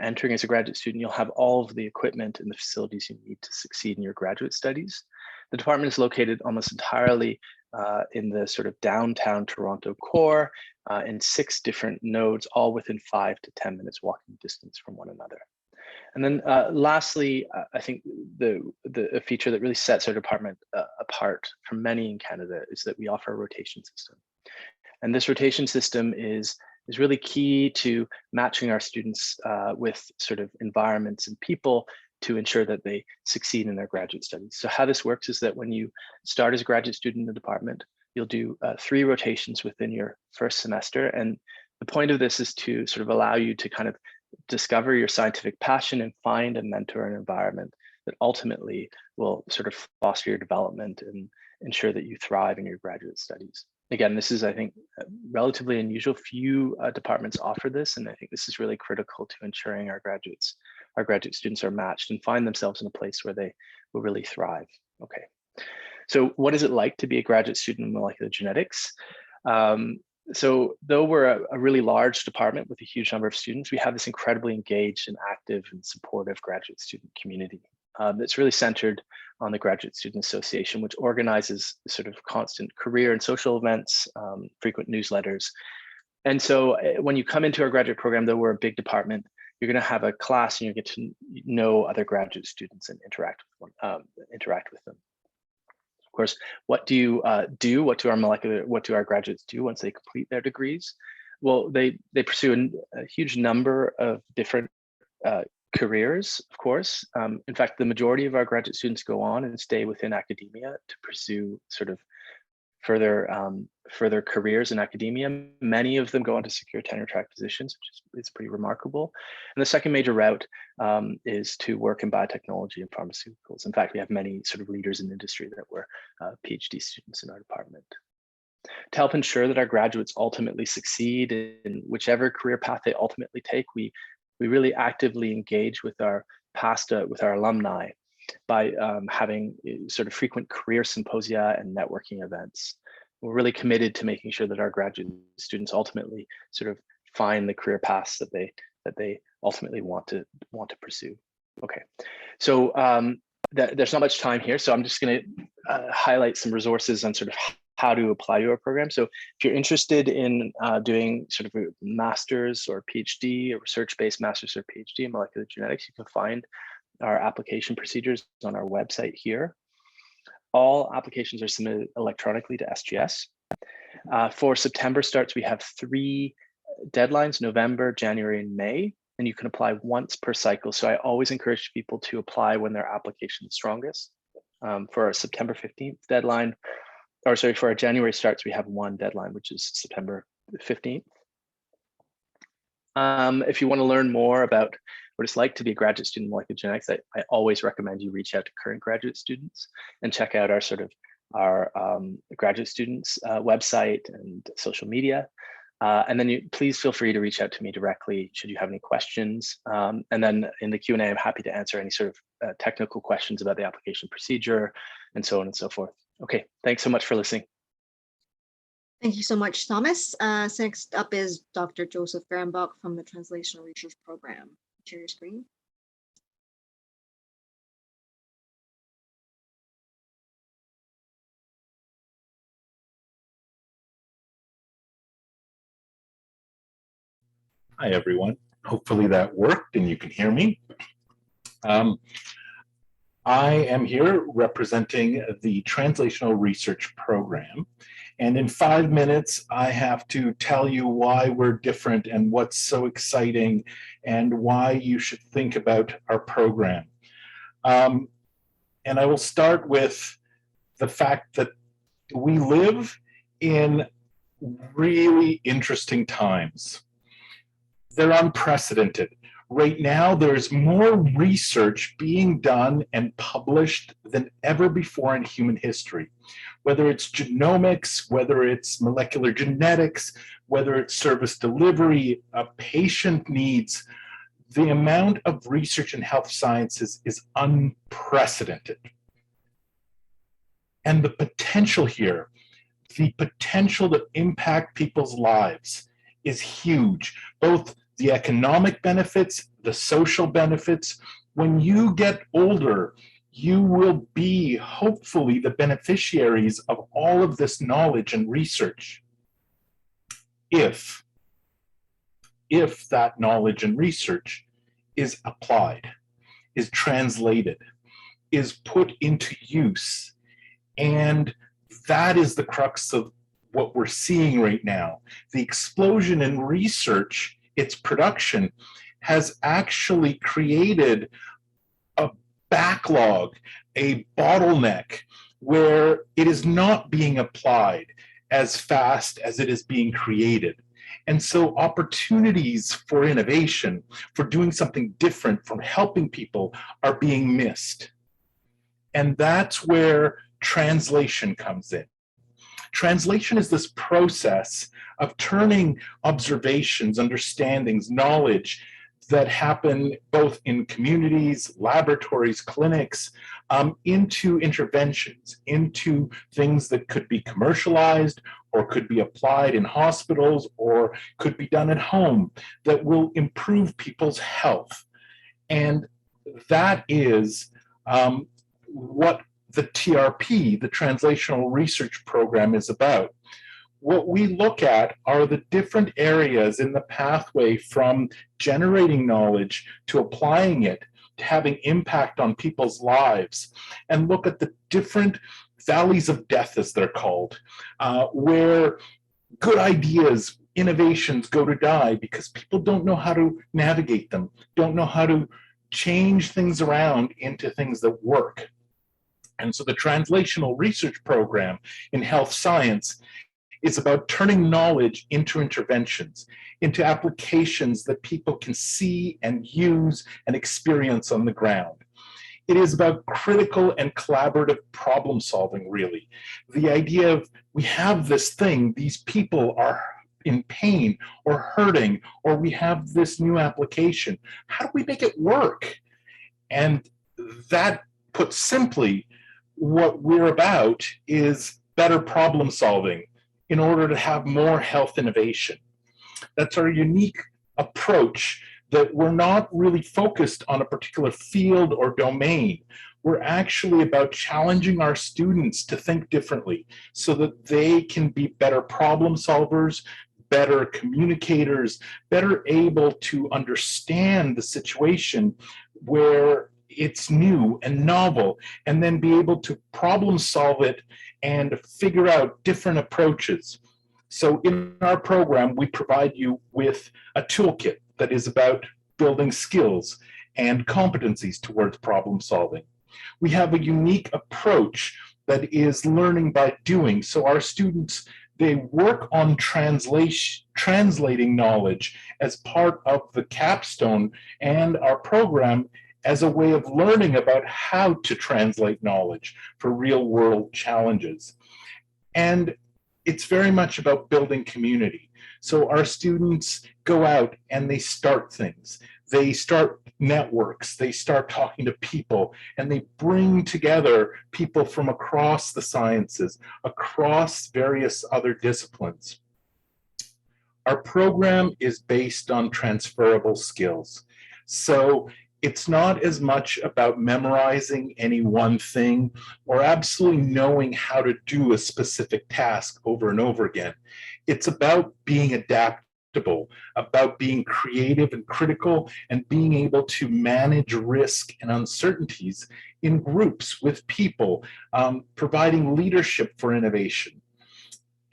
entering as a graduate student, you'll have all of the equipment and the facilities you need to succeed in your graduate studies. The department is located almost entirely in the sort of downtown Toronto core in 6 different nodes, all within 5 to 10 minutes walking distance from one another. And then lastly, I think the feature that really sets our department apart from many in Canada is that we offer a rotation system. And this rotation system is really key to matching our students with sort of environments and people to ensure that they succeed in their graduate studies. So how this works is that when you start as a graduate student in the department, you'll do 3 rotations within your first semester. And the point of this is to sort of allow you to kind of discover your scientific passion and find a mentor and environment that ultimately will sort of foster your development and ensure that you thrive in your graduate studies. Again, this is, I think, relatively unusual. Few departments offer this, and I think this is really critical to ensuring our graduate students are matched and find themselves in a place where they will really thrive. Okay, so what is it like to be a graduate student in molecular genetics? So though we're a really large department with a huge number of students, we have this incredibly engaged and active and supportive graduate student community that's really centered on the Graduate Student Association, which organizes sort of constant career and social events, frequent newsletters. And so when you come into our graduate program, though we're a big department, you're going to have a class and you get to know other graduate students and interact with them. Of course, what do you do? What do our graduates do once they complete their degrees? Well, they pursue a huge number of different careers, of course. In fact, the majority of our graduate students go on and stay within academia to pursue sort of further careers in academia. Many of them go on to secure tenure track positions, which is pretty remarkable. And the second major route is to work in biotechnology and pharmaceuticals. In fact, we have many sort of leaders in industry that were PhD students in our department. To help ensure that our graduates ultimately succeed in whichever career path they ultimately take, we really actively engage with our alumni by having sort of frequent career symposia and networking events. We're really committed to making sure that our graduate students ultimately sort of find the career paths that that they ultimately want to pursue. Okay, so there's not much time here, so I'm just going to highlight some resources on sort of how to apply to our program. So if you're interested in doing sort of a master's or PhD, a research-based master's or PhD in molecular genetics, you can find our application procedures on our website here. All applications are submitted electronically to SGS. For September starts, we have 3 deadlines, November, January, and May, and you can apply once per cycle. So I always encourage people to apply when their application is strongest. For our September 15th deadline, or sorry, for our January starts, we have 1 deadline, which is September 15th. If you want to learn more about what it's like to be a graduate student in molecular genetics, I always recommend you reach out to current graduate students and check out our graduate students website and social media. And then please feel free to reach out to me directly should you have any questions. And then in the Q&A, I'm happy to answer any sort of technical questions about the application procedure and so on and so forth. Okay, thanks so much for listening. Thank you so much, Thomas. Next up is Dr. Joseph Ferenbok from the Translational Research Program. Share your screen. Hi, everyone. Hopefully that worked and you can hear me. I am here representing the Translational Research Program. And in 5 minutes, I have to tell you why we're different and what's so exciting and why you should think about our program. And I will start with the fact that we live in really interesting times. They're unprecedented. Right now, there's more research being done and published than ever before in human history. Whether it's genomics, whether it's molecular genetics, whether it's service delivery, patient needs, the amount of research in health sciences is unprecedented. And the potential here, the potential to impact people's lives is huge, both the economic benefits, the social benefits. When you get older, you will be hopefully the beneficiaries of all of this knowledge and research. If that knowledge and research is applied, is translated, is put into use. And that is the crux of what we're seeing right now. The explosion in research, its production, has actually created a backlog, a bottleneck, where it is not being applied as fast as it is being created. And so opportunities for innovation, for doing something different, from helping people, are being missed. And that's where translation comes in. Translation is this process of turning observations, understandings, knowledge that happen both in communities, laboratories, clinics, into interventions, into things that could be commercialized or could be applied in hospitals or could be done at home that will improve people's health. And that is what the TRP, the Translational Research Program, is about. What we look at are the different areas in the pathway from generating knowledge to applying it, to having impact on people's lives, and look at the different valleys of death, as they're called, where good ideas, innovations go to die because people don't know how to navigate them, don't know how to change things around into things that work. And so the Translational Research Program in health science is about turning knowledge into interventions, into applications that people can see and use and experience on the ground. It is about critical and collaborative problem solving, really. The idea of, we have this thing, these people are in pain or hurting, or we have this new application. How do we make it work? And that, put simply, what we're about is better problem solving in order to have more health innovation. That's our unique approach that we're not really focused on a particular field or domain. We're actually about challenging our students to think differently so that they can be better problem solvers, better communicators, better able to understand the situation where it's new and novel, and then be able to problem solve it and figure out different approaches. So in our program, we provide you with a toolkit that is about building skills and competencies towards problem solving. We have a unique approach that is learning by doing. So our students, they work on translating knowledge as part of the capstone and our program as a way of learning about how to translate knowledge for real world challenges. And it's very much about building community. So our students go out and they start things. They start networks, they start talking to people, and they bring together people from across the sciences, across various other disciplines. Our program is based on transferable skills. So it's not as much about memorizing any one thing or absolutely knowing how to do a specific task over and over again. It's about being adaptable, about being creative and critical, and being able to manage risk and uncertainties in groups with people, providing leadership for innovation.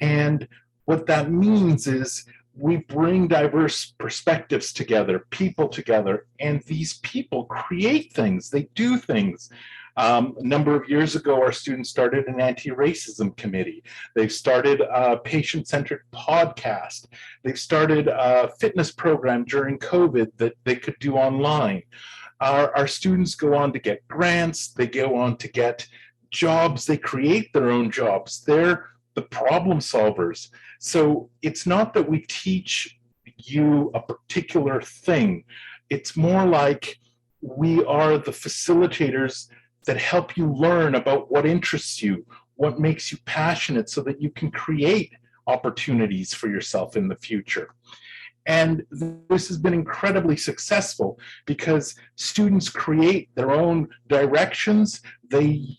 And what that means is we bring diverse perspectives together, people together, and these people create things, they do things. A number of years ago, our students started an anti-racism committee. They've started a patient-centered podcast. They've started a fitness program during COVID that they could do online. Our students go on to get grants, they go on to get jobs, they create their own jobs. They're the problem solvers. So it's not that we teach you a particular thing. It's more like we are the facilitators that help you learn about what interests you, what makes you passionate, so that you can create opportunities for yourself in the future. And this has been incredibly successful because students create their own directions, they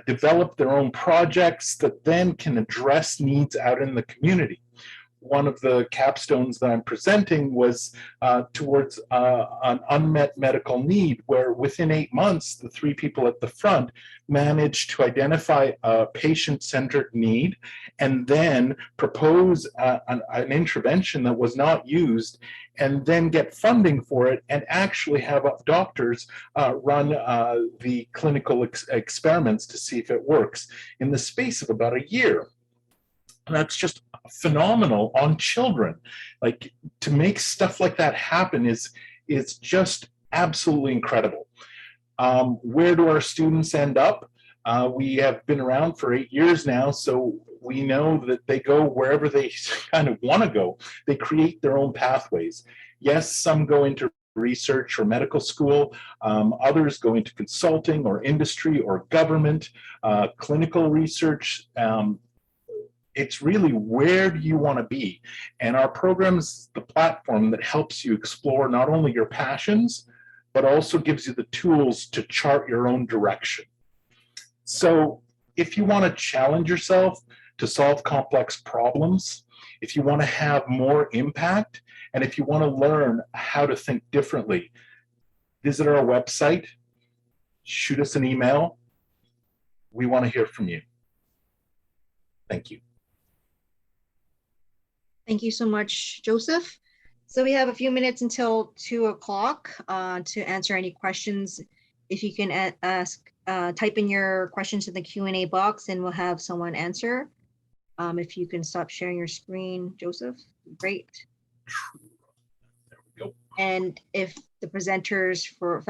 develop their own projects that then can address needs out in the community. One of the capstones that I'm presenting was towards an unmet medical need, where within 8 months, the 3 people at the front managed to identify a patient-centered need and then propose an intervention that was not used, and then get funding for it and actually have doctors run the clinical experiments to see if it works in the space of about a year. And that's just phenomenal on children. Like, to make stuff like that happen is just absolutely incredible. Where do our students end up? We have been around for 8 years now, so we know that they go wherever they kind of want to go. They create their own pathways. Yes, some go into research or medical school, others go into consulting or industry or government, clinical research. It's really, where do you want to be? And our program's the platform that helps you explore not only your passions, but also gives you the tools to chart your own direction. So if you want to challenge yourself to solve complex problems, if you want to have more impact, and if you want to learn how to think differently, visit our website, shoot us an email. We want to hear from you. Thank you. Thank you so much, Joseph. So we have a few minutes until 2 o'clock to answer any questions. If you can type in your questions in the Q&A box, and we'll have someone answer. If you can stop sharing your screen, Joseph, great. There we go. And if the presenters for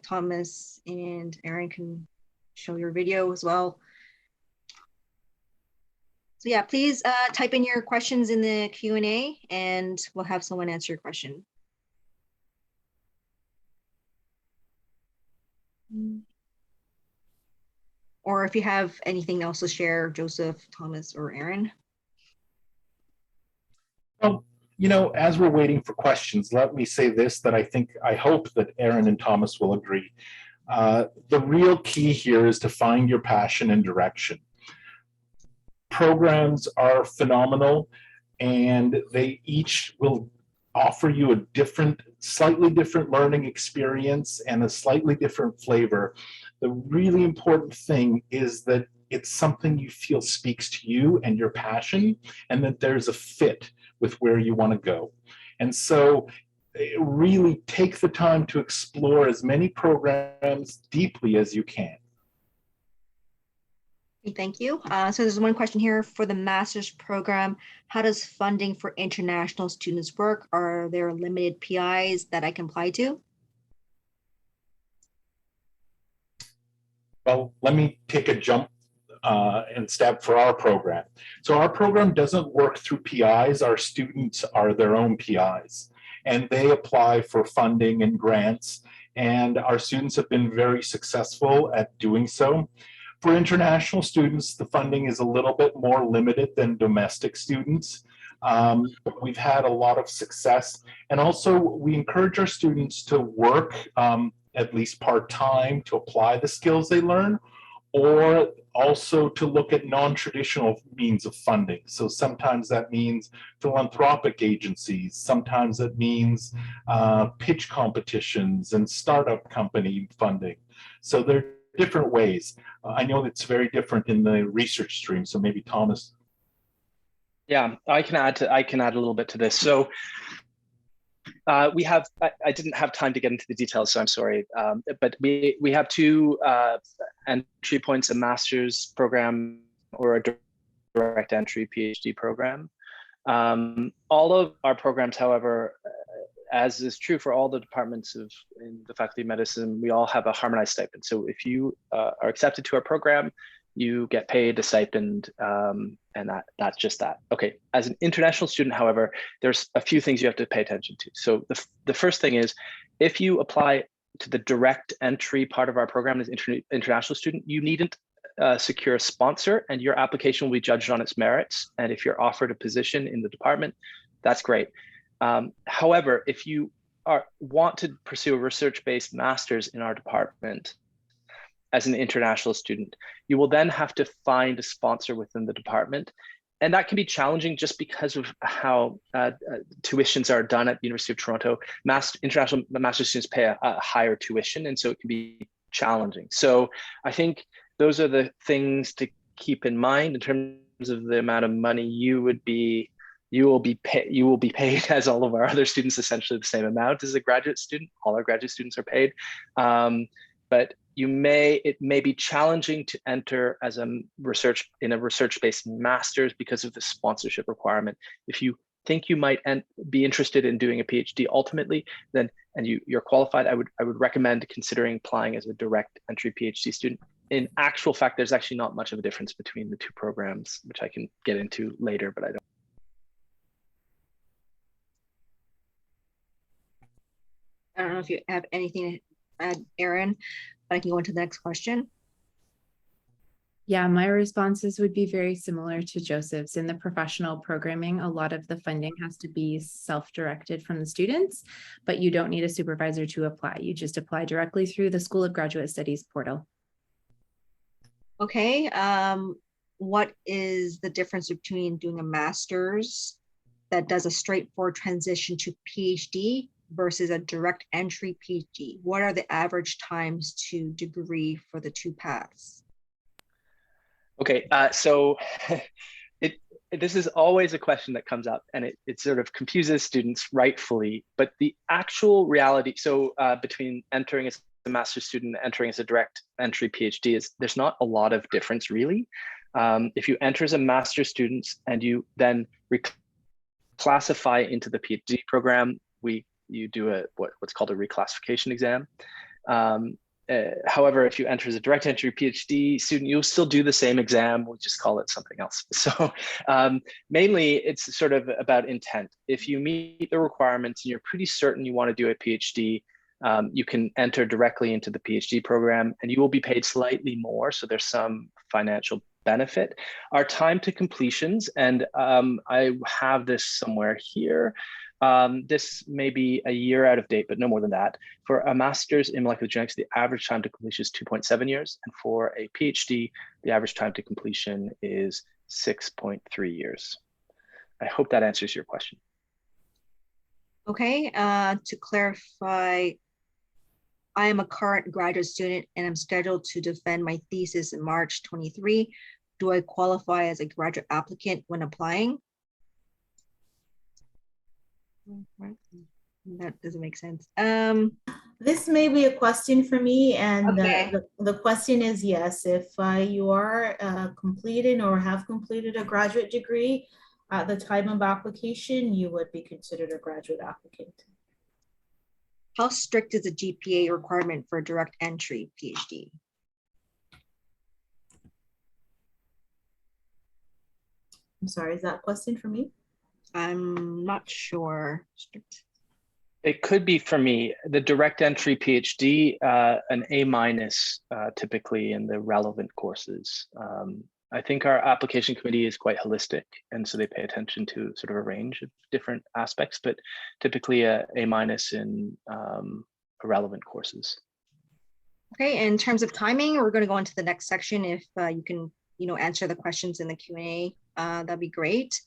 Thomas and Erin can show your video as well. So yeah, please type in your questions in the Q&A, and we'll have someone answer your question. Or if you have anything else to share, Joseph, Thomas, or Erin. Well, as we're waiting for questions, let me say this, that I hope that Erin and Thomas will agree. The real key here is to find your passion and direction. Programs are phenomenal, and they each will offer you a slightly different learning experience and a slightly different flavor. The really important thing is that it's something you feel speaks to you and your passion, and that there's a fit with where you want to go. And so really take the time to explore as many programs deeply as you can. Thank you. So there's one question here for the master's program. How does funding for international students work? Are there limited PIs that I can apply to? Well, let me take a jump and step for our program. So our program doesn't work through PIs. Our students are their own PIs, and they apply for funding and grants, and our students have been very successful at doing so. For international students, the funding is a little bit more limited than domestic students. But we've had a lot of success. And also, we encourage our students to work at least part-time to apply the skills they learn, or also to look at non-traditional means of funding. So sometimes that means philanthropic agencies, sometimes it means pitch competitions and startup company funding. So there are different ways. I know it's very different in the research stream, so maybe Thomas. Yeah, I can add a little bit to this. So we have, I didn't have time to get into the details, so I'm sorry, but we have two entry points, a master's program or a direct entry PhD program. All of our programs, however, as is true for all the departments in the Faculty of Medicine, we all have a harmonized stipend. So if you are accepted to our program, you get paid a stipend, and that's just that. Okay, as an international student, however, there's a few things you have to pay attention to. So the first thing is, if you apply to the direct entry part of our program as international student, you needn't secure a sponsor, and your application will be judged on its merits. And if you're offered a position in the department, that's great. However, if you want to pursue a research-based master's in our department as an international student, you will then have to find a sponsor within the department. And that can be challenging just because of how tuitions are done at the University of Toronto. International master's students pay a higher tuition, and so it can be challenging. So I think those are the things to keep in mind in terms of the amount of money you will be paid as all of our other students, essentially the same amount as a graduate student. All our graduate students are paid, but it may be challenging to enter as a research-based master's because of the sponsorship requirement. If you think you might be interested in doing a PhD ultimately, then you're qualified, I would recommend considering applying as a direct entry PhD student. In actual fact, there's actually not much of a difference between the two programs, which I can get into later, but I don't. I don't know if you have anything to add, Erin, but I can go into the next question. Yeah, my responses would be very similar to Joseph's. In the professional programming, a lot of the funding has to be self-directed from the students, but you don't need a supervisor to apply. You just apply directly through the School of Graduate Studies portal. Okay, what is the difference between doing a master's that does a straightforward transition to PhD versus a direct entry PhD? What are the average times to degree for the two paths? Okay, so this is always a question that comes up, and it sort of confuses students rightfully, but the actual reality, so between entering as a master's student and entering as a direct entry PhD, there's not a lot of difference really. If you enter as a master's student and you then reclassify into the PhD program, you do what's called a reclassification exam. However, if you enter as a direct entry PhD student, you'll still do the same exam. We'll just call it something else. So mainly it's sort of about intent. If you meet the requirements and you're pretty certain you want to do a PhD, you can enter directly into the PhD program and you will be paid slightly more. So there's some financial benefit. Our time to completions, and I have this somewhere here. This may be a year out of date, but no more than that. For a master's in molecular genetics, the average time to completion is 2.7 years. And for a PhD, the average time to completion is 6.3 years. I hope that answers your question. Okay, to clarify, I am a current graduate student and I'm scheduled to defend my thesis in March 23. Do I qualify as a graduate applicant when applying? That doesn't make sense. This may be a question for me, and Okay. the question is yes, if you are completing or have completed a graduate degree at the time of application, you would be considered a graduate applicant. How strict is the GPA requirement for direct entry PhD? I'm sorry, is that a question for me? I'm not sure. Strict. It could be for me, the direct entry PhD, an A- typically in the relevant courses. I think our application committee is quite holistic, and so they pay attention to sort of a range of different aspects, but typically a A- in relevant courses. Okay, in terms of timing, we're going to go into the next section. If you can, answer the questions in the Q&A, that'd be great.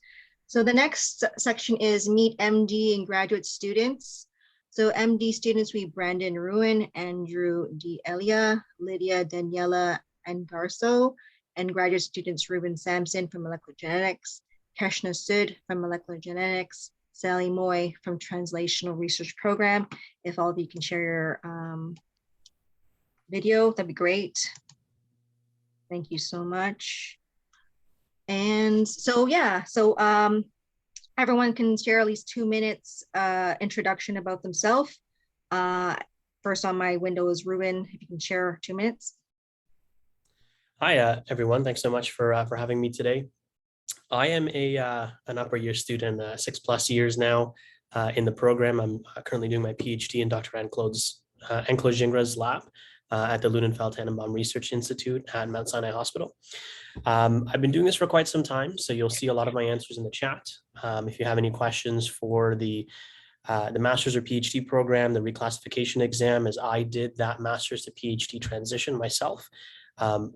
So the next section is meet MD and graduate students. So MD students, we Brandon Ruan, Andrew D. Elia, Lydia, Danielle, Angarso, and graduate students Reuben Samson from molecular genetics, Keshna Sud from molecular genetics, Sally Moy from translational research program. If all of you can share your video, that'd be great. Thank you so much. And so, yeah, so everyone can share at least 2 minutes introduction about themselves. First on my window is Reuben, if you can share 2 minutes. Hi, everyone. Thanks so much for having me today. I am an upper year student, 6+ years now in the program. I'm currently doing my PhD in Dr. Anne-Claude Gingra's lab at the Lunenfeld Tannenbaum Research Institute at Mount Sinai Hospital. I've been doing this for quite some time, so you'll see a lot of my answers in the chat. If you have any questions for the master's or PhD program, the reclassification exam, as I did that master's to PhD transition myself,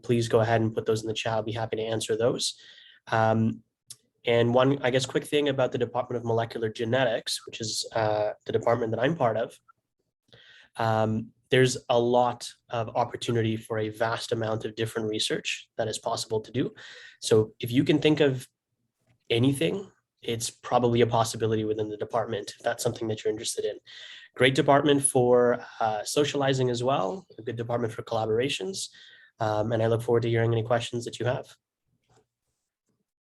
please go ahead and put those in the chat. I'll be happy to answer those. And one, I guess, quick thing about the Department of Molecular Genetics, which is the department that I'm part of. There's a lot of opportunity for a vast amount of different research that is possible to do. So if you can think of anything, it's probably a possibility within the department, if that's something that you're interested in. Great department for socializing as well, a good department for collaborations. And I look forward to hearing any questions that you have.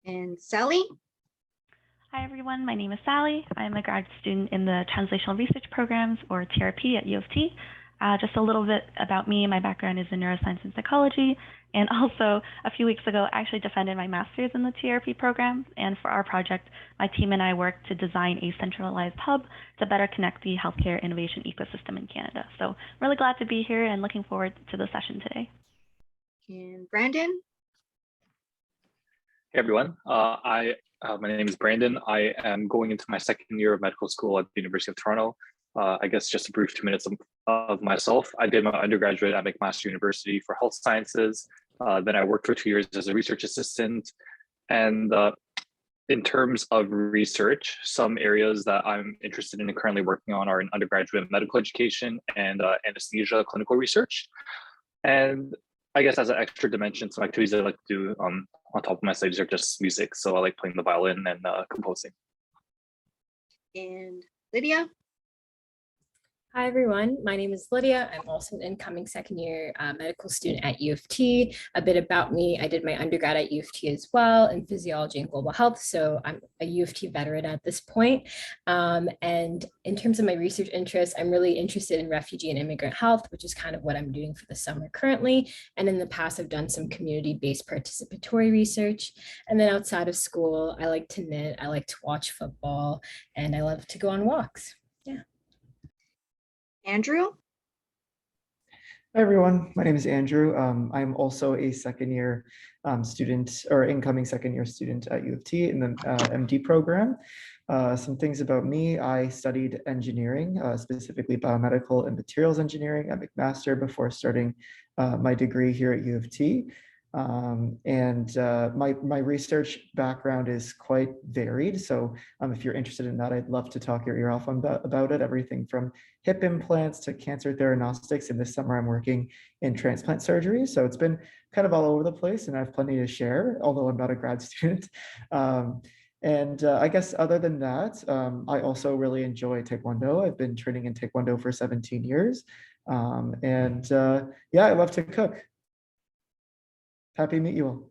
And Sally? Hi, everyone. My name is Sally. I'm a grad student in the Translational Research Programs, or TRP, at U of T. Just a little bit about me. My background is in neuroscience and psychology. And also, a few weeks ago, I actually defended my master's in the TRP program. And for our project, my team and I worked to design a centralized hub to better connect the healthcare innovation ecosystem in Canada. So I'm really glad to be here and looking forward to the session today. And Brandon? Hey everyone, my name is Brandon. I am going into my second year of medical school at the University of Toronto. I guess just a brief 2 minutes of myself. I did my undergraduate at McMaster University for health sciences. Then I worked for 2 years as a research assistant. And in terms of research, some areas that I'm interested in and currently working on are in undergraduate medical education and anesthesia clinical research. And I guess as an extra dimension, some activities I like to do on top of my studies are just music. So I like playing the violin and composing. And Lydia? Hi, everyone. My name is Lydia. I'm also an incoming second year medical student at U of T. A bit about me, I did my undergrad at U of T as well in physiology and global health. So I'm a U of T veteran at this point. And in terms of my research interests, I'm really interested in refugee and immigrant health, which is kind of what I'm doing for the summer currently. And in the past, I've done some community-based participatory research. And then outside of school, I like to knit, I like to watch football, and I love to go on walks. Yeah. Andrew? Hi everyone, my name is Andrew. I'm also a second year student or incoming second year student at U of T in the MD program. Some things about me: I studied engineering, specifically biomedical and materials engineering at McMaster before starting my degree here at U of T. My research background is quite varied. So if you're interested in that, I'd love to talk your ear off about it. Everything from hip implants to cancer theranostics. And this summer I'm working in transplant surgery. So it's been kind of all over the place and I have plenty to share, although I'm not a grad student. I guess other than that, I also really enjoy Taekwondo. I've been training in Taekwondo for 17 years. Yeah, I love to cook. Happy to meet you all.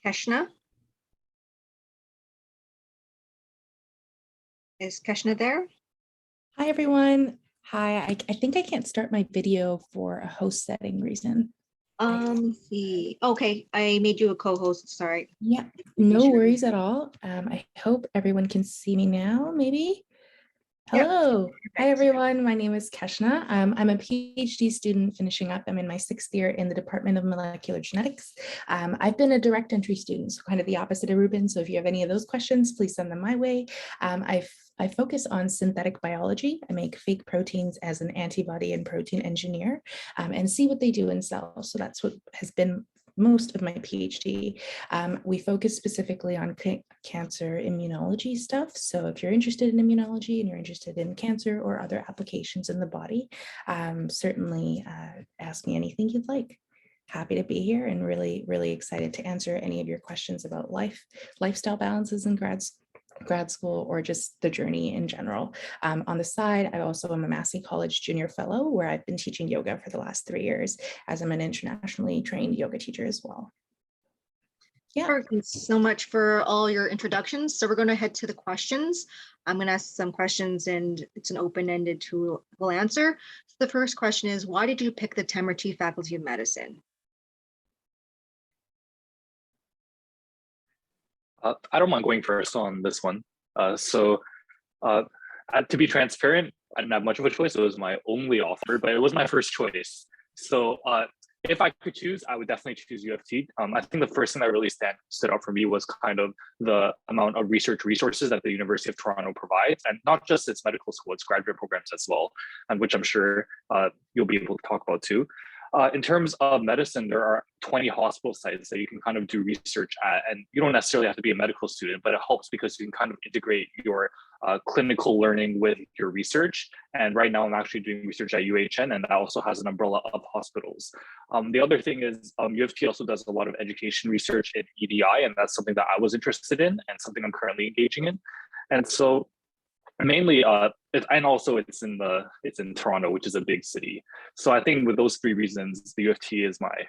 Keshna? Is Keshna there? Hi, everyone. Hi, I think I can't start my video for a host setting reason. Let's see. Okay, I made you a co-host, sorry. Yeah, no worries at all. I hope everyone can see me now, maybe. Hello. Hi, everyone. My name is Keshna. I'm a PhD student finishing up. I'm in my 6th year in the Department of Molecular Genetics. I've been a direct entry student, so kind of the opposite of Reuben. So if you have any of those questions, please send them my way. I focus on synthetic biology. I make fake proteins as an antibody and protein engineer and see what they do in cells. So that's what has been most of my PhD. We focus specifically on cancer immunology stuff. So if you're interested in immunology and you're interested in cancer or other applications in the body, certainly ask me anything you'd like. Happy to be here and really, really excited to answer any of your questions about lifestyle balances in grad school or just the journey in general. On the side, I also am a Massey College Junior Fellow where I've been teaching yoga for the last 3 years as I'm an internationally trained yoga teacher as well. Yeah. Thanks so much for all your introductions. So we're going to head to the questions. I'm going to ask some questions and it's an open-ended tool we'll answer. So the first question is, why did you pick the Tamartee Faculty of Medicine? I don't mind going first on this one. To be transparent, I didn't have much of a choice. It was my only offer, but it was my first choice. So if I could choose, I would definitely choose U of T. I think the first thing that really stood out for me was kind of the amount of research resources that the University of Toronto provides, and not just its medical school, its graduate programs as well, and which I'm sure you'll be able to talk about too. In terms of medicine, there are 20 hospital sites that you can kind of do research at, and you don't necessarily have to be a medical student, but it helps because you can kind of integrate your clinical learning with your research. And right now I'm actually doing research at UHN, and that also has an umbrella of hospitals. The other thing is U of T also does a lot of education research in EDI, and that's something that I was interested in and something I'm currently engaging in. And so mainly, and also it's in Toronto, which is a big city. So I think with those 3 reasons, the U of T is my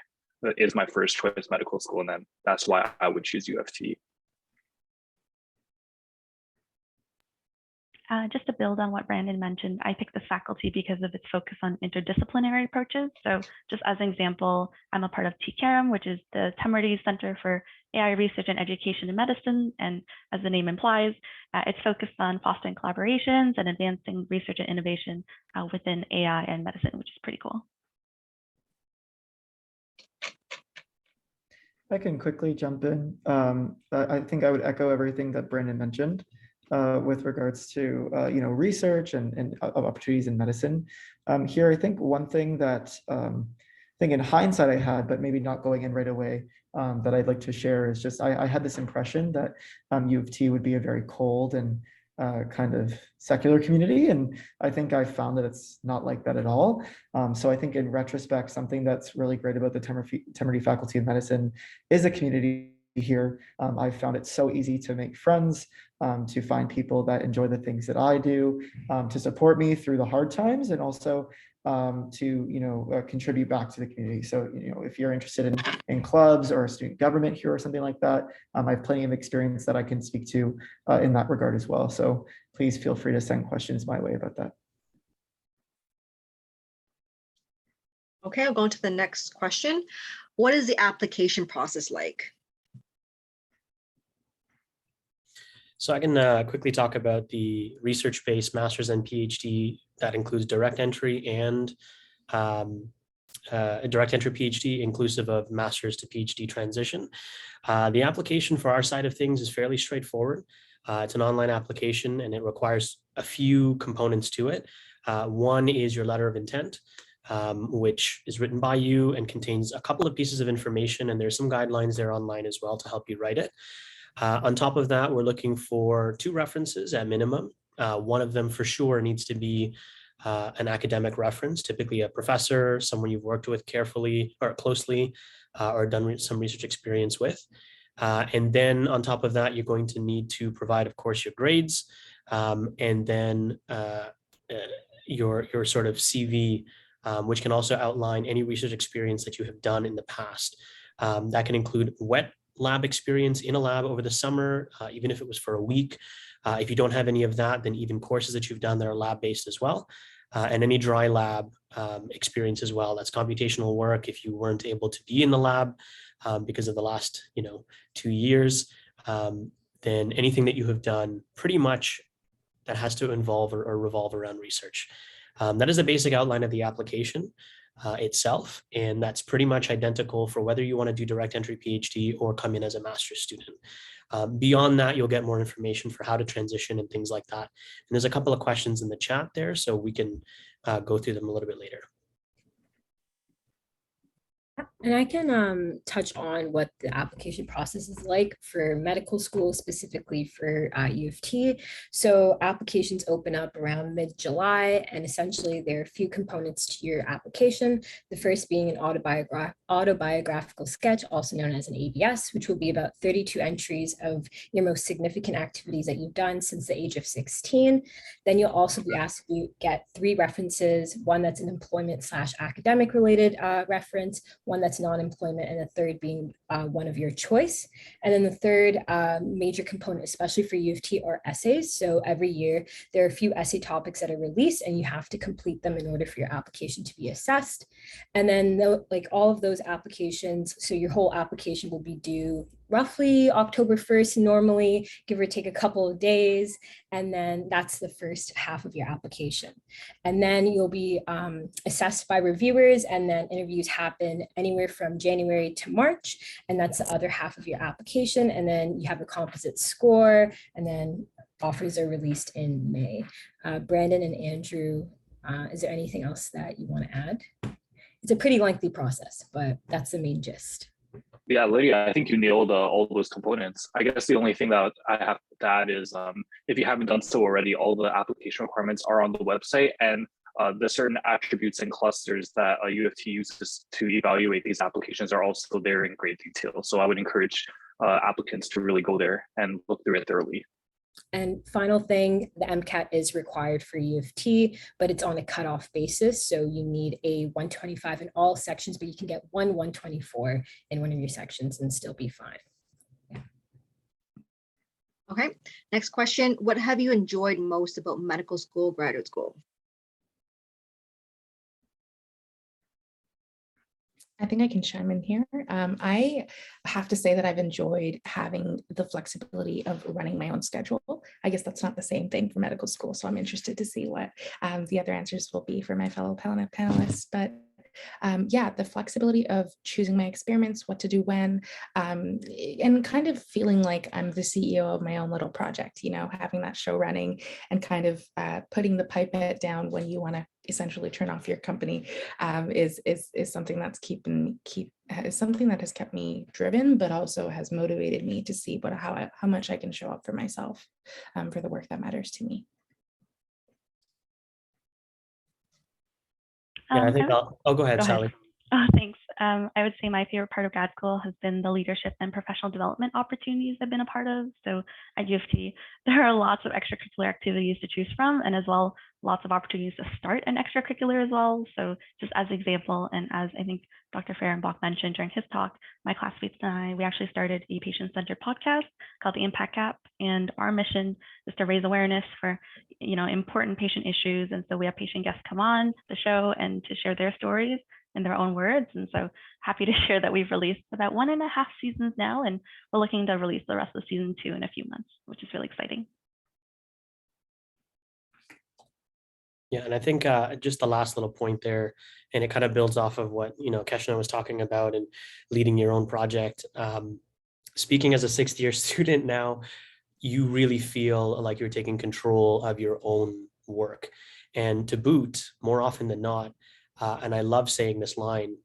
first choice medical school, and then that's why I would choose U of T. Just to build on what Brandon mentioned, I picked the faculty because of its focus on interdisciplinary approaches. So just as an example, I'm a part of TCARM, which is the Temerty Center for AI Research and Education in Medicine. And as the name implies, it's focused on fostering collaborations and advancing research and innovation within AI and medicine, which is pretty cool. I can quickly jump in. I think I would echo everything that Brandon mentioned. With regards to research and opportunities in medicine. Here, I think one thing that I think in hindsight I had, but maybe not going in right away, that I'd like to share is just I had this impression that U of T would be a very cold and kind of secular community, and I think I found that it's not like that at all. So I think in retrospect, something that's really great about the Temerty Faculty of Medicine is a community here. I found it so easy to make friends, to find people that enjoy the things that I do, to support me through the hard times, and also to contribute back to the community. So if you're interested in clubs or student government here or something like that, I have plenty of experience that I can speak to in that regard as well. So please feel free to send questions my way about that. Okay, I'll go on to the next question. What is the application process like? So I can quickly talk about the research-based master's and PhD that includes direct entry and a direct entry PhD inclusive of master's to PhD transition. The application for our side of things is fairly straightforward. It's an online application and it requires a few components to it. One is your letter of intent, which is written by you and contains a couple of pieces of information, and there's some guidelines there online as well to help you write it. On top of that, we're looking for 2 references at minimum. One of them for sure needs to be an academic reference, typically a professor, someone you've worked with carefully or closely, or done some research experience with. And then on top of that, you're going to need to provide, of course, your grades, and then your sort of CV, which can also outline any research experience that you have done in the past. That can include wet lab experience in a lab over the summer, even if it was for a week. If you don't have any of that, then even courses that you've done that are lab-based as well, and any dry lab experience as well. That's computational work if you weren't able to be in the lab because of the last 2 years, then anything that you have done pretty much that has to involve or revolve around research. That is the basic outline of the application itself, and that's pretty much identical for whether you want to do direct entry PhD or come in as a master's student. Beyond that, you'll get more information for how to transition and things like that. And there's a couple of questions in the chat there, so we can go through them a little bit later. And I can touch on what the application process is like for medical school, specifically for U of T. So applications open up around mid-July, and essentially there are a few components to your application. The first being an autobiographical sketch, also known as an ABS, which will be about 32 entries of your most significant activities that you've done since the age of 16. Then you'll also be asked to get 3 references, one that's an employment/academic related reference, one that's non-employment, and the third being one of your choice. And then the third major component, especially for U of T, are essays. So every year there are a few essay topics that are released and you have to complete them in order for your application to be assessed. And then like all of those applications, so your whole application will be due roughly October 1st, normally, give or take a couple of days. And then that's the first half of your application. And then you'll be assessed by reviewers, and then interviews happen anywhere from January to March. And that's the other half of your application. And then you have a composite score, and then offers are released in May. Brandon and Andrew, is there anything else that you want to add? It's a pretty lengthy process, but that's the main gist. Yeah, Lydia, I think you nailed all those components. I guess the only thing that I have to add is if you haven't done so already, all the application requirements are on the website, and the certain attributes and clusters that U of T uses to evaluate these applications are also there in great detail. So I would encourage applicants to really go there and look through it thoroughly. And final thing, the Mcat is required for U of T, but it's on a cutoff basis. So you need a 125 in all sections, but you can get 124 in one of your sections and still be fine. Yeah. Okay, next question. What have you enjoyed most about medical school, graduate school? I think I can chime in here. I have to say that I've enjoyed having the flexibility of running my own schedule. I guess that's not the same thing for medical school, so I'm interested to see what the other answers will be for my fellow panelists. But yeah, the flexibility of choosing my experiments, what to do when, and kind of feeling like I'm the CEO of my own little project, you know, having that show running and kind of putting the pipette down when you want to essentially turn off your company is something that's is something that has kept me driven, but also has motivated me to see how much I can show up for myself for the work that matters to me. Yeah, I think I'll go ahead, Sally. Oh, thanks. I would say my favorite part of grad school has been the leadership and professional development opportunities I've been a part of. So at U of T, there are lots of extracurricular activities to choose from, and as well, lots of opportunities to start an extracurricular as well. So just as an example, and as I think Dr. Ferenbok mentioned during his talk, my classmates and I, we actually started a patient-centered podcast called the Impact Gap, and our mission is to raise awareness for, you know, important patient issues. And so we have patient guests come on the show and to share their stories in their own words. And so happy to share that we've released about 1.5 seasons now, and we're looking to release the rest of season 2 in a few months, which is really exciting. Yeah, and I think just the last little point there, and it kind of builds off of what, Keshna was talking about and leading your own project. Speaking as a sixth year student now, you really feel like you're taking control of your own work. And to boot, more often than not, and I love saying this line,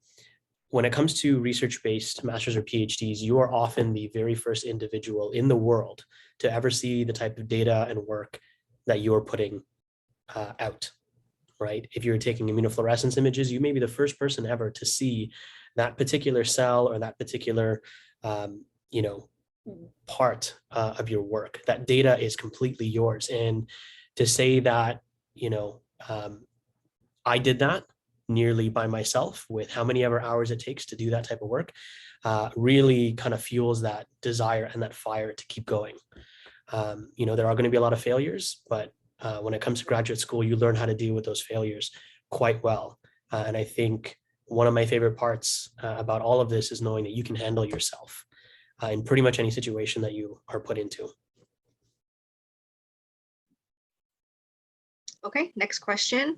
when it comes to research-based masters or PhDs, you are often the very first individual in the world to ever see the type of data and work that you're putting out, right? If you're taking immunofluorescence images, you may be the first person ever to see that particular cell or that particular, part of your work. That data is completely yours. And to say that, I did that nearly by myself with how many ever hours it takes to do that type of work, really kind of fuels that desire and that fire to keep going. There are going to be a lot of failures, but when it comes to graduate school, you learn how to deal with those failures quite well. And I think one of my favorite parts about all of this is knowing that you can handle yourself in pretty much any situation that you are put into. Okay, next question.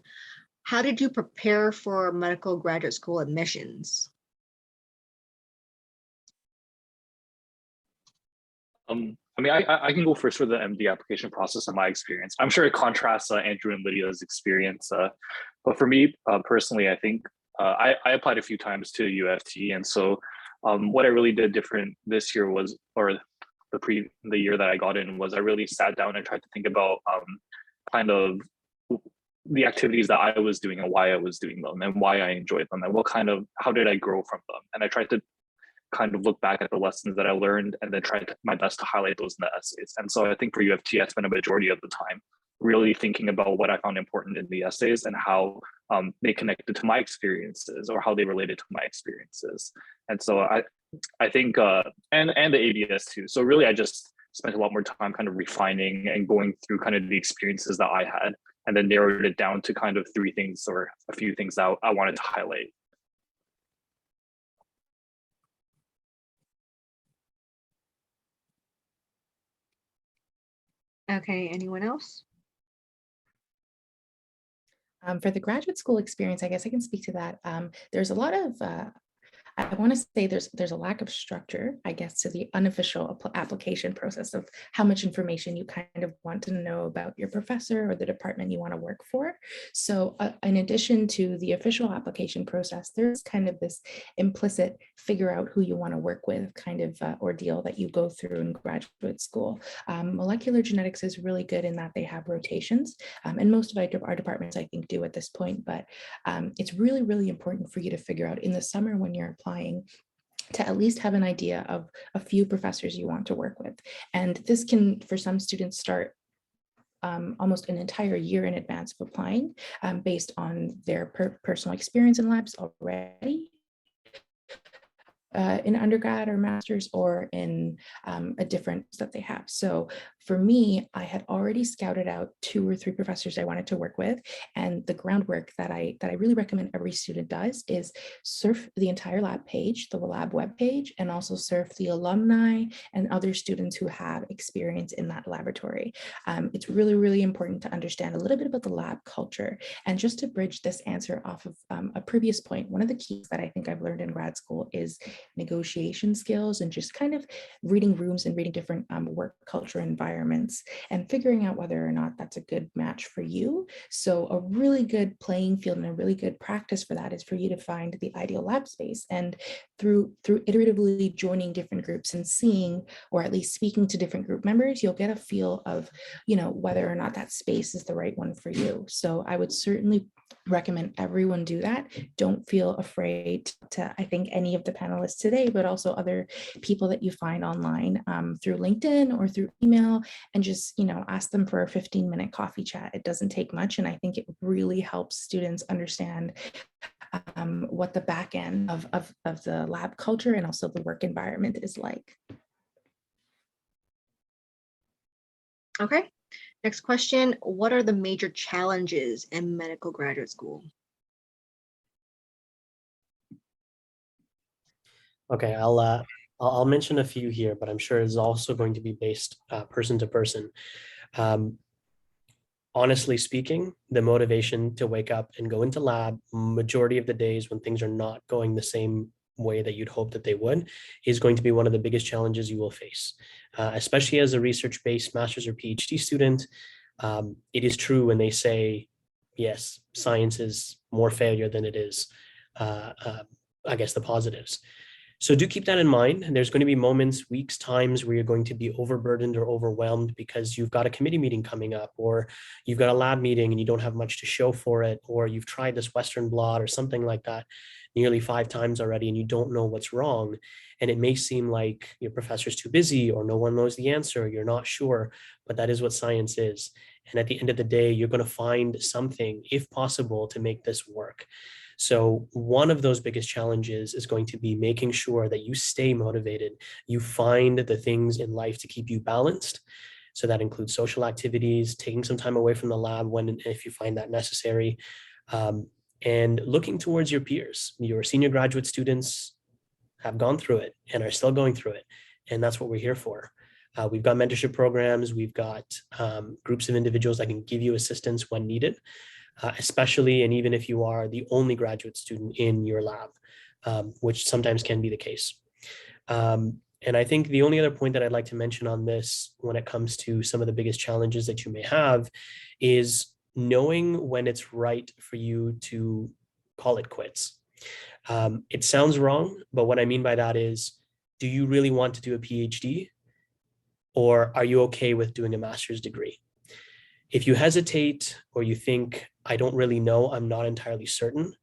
How did you prepare for medical graduate school admissions? I can go first for the MD application process and my experience. I'm sure it contrasts Andrew and Lydia's experience, but for me personally, I think I applied a few times to UFT, and so what I really did different this year was, or the year that I got in, was I really sat down and tried to think about kind of the activities that I was doing and why I was doing them and why I enjoyed them and how did I grow from them. And I tried to kind of look back at the lessons that I learned and then try my best to highlight those in the essays. And so I think for UFT, I spent a majority of the time really thinking about what I found important in the essays and how they connected to my experiences or how they related to my experiences. And so I think, and the ABS too. So really, I just spent a lot more time kind of refining and going through kind of the experiences that I had, and then narrowed it down to kind of 3 things or a few things that I wanted to highlight. Okay, anyone else? For the graduate school experience, I guess I can speak to that. There's a lot of I want to say there's a lack of structure, I guess, to the unofficial application process of how much information you kind of want to know about your professor or the department you want to work for. So in addition to the official application process, there's kind of this implicit figure out who you want to work with kind of ordeal that you go through in graduate school. Molecular genetics is really good in that they have rotations, and most of our departments, I think, do at this point, but it's really, really important for you to figure out in the summer when you're applying to at least have an idea of a few professors you want to work with. And this can, for some students, start almost an entire year in advance of applying based on their personal experience in labs already in undergrad or master's or in a different that they have. So for me, I had already scouted out 2 or 3 professors I wanted to work with. And the groundwork that I really recommend every student does is surf the entire lab page, the lab web page, and also surf the alumni and other students who have experience in that laboratory. It's really, really important to understand a little bit about the lab culture. And just to bridge this answer off of a previous point, one of the keys that I think I've learned in grad school is negotiation skills and just kind of reading rooms and reading different work culture environments and figuring out whether or not that's a good match for you. So a really good playing field and a really good practice for that is for you to find the ideal lab space, and through iteratively joining different groups and seeing, or at least speaking to different group members, you'll get a feel of, whether or not that space is the right one for you. So I would certainly recommend everyone do that. Don't feel afraid to, I think, any of the panelists today, but also other people that you find online through LinkedIn or through email, and just, ask them for a 15-minute coffee chat. It doesn't take much. And I think it really helps students understand what the back end of the lab culture and also the work environment is like. Okay, next question. What are the major challenges in medical graduate school? Okay, I'll mention a few here, but I'm sure it's also going to be based person to person. honestly speaking, the motivation to wake up and go into lab majority of the days when things are not going the same way that you'd hope that they would is going to be one of the biggest challenges you will face, especially as a research-based master's or PhD student. It is true when they say, yes, science is more failure than it is, I guess, the positives. So do keep that in mind. And there's going to be moments, weeks, times where you're going to be overburdened or overwhelmed because you've got a committee meeting coming up, or you've got a lab meeting and you don't have much to show for it, or you've tried this Western blot or something like that nearly 5 times already and you don't know what's wrong. And it may seem like your professor's too busy or no one knows the answer, you're not sure, but that is what science is. And at the end of the day, you're going to find something, if possible, to make this work. So one of those biggest challenges is going to be making sure that you stay motivated. You find the things in life to keep you balanced. So that includes social activities, taking some time away from the lab when and if you find that necessary, and looking towards your peers. Your senior graduate students have gone through it and are still going through it. And that's what we're here for. We've got mentorship programs. We've got groups of individuals that can give you assistance when needed. Especially and even if you are the only graduate student in your lab, which sometimes can be the case. And I think the only other point that I'd like to mention on this when it comes to some of the biggest challenges that you may have is knowing when it's right for you to call it quits. It sounds wrong, but what I mean by that is, do you really want to do a PhD? Or are you okay with doing a master's degree? If you hesitate or you think, I don't really know, I'm not entirely certain,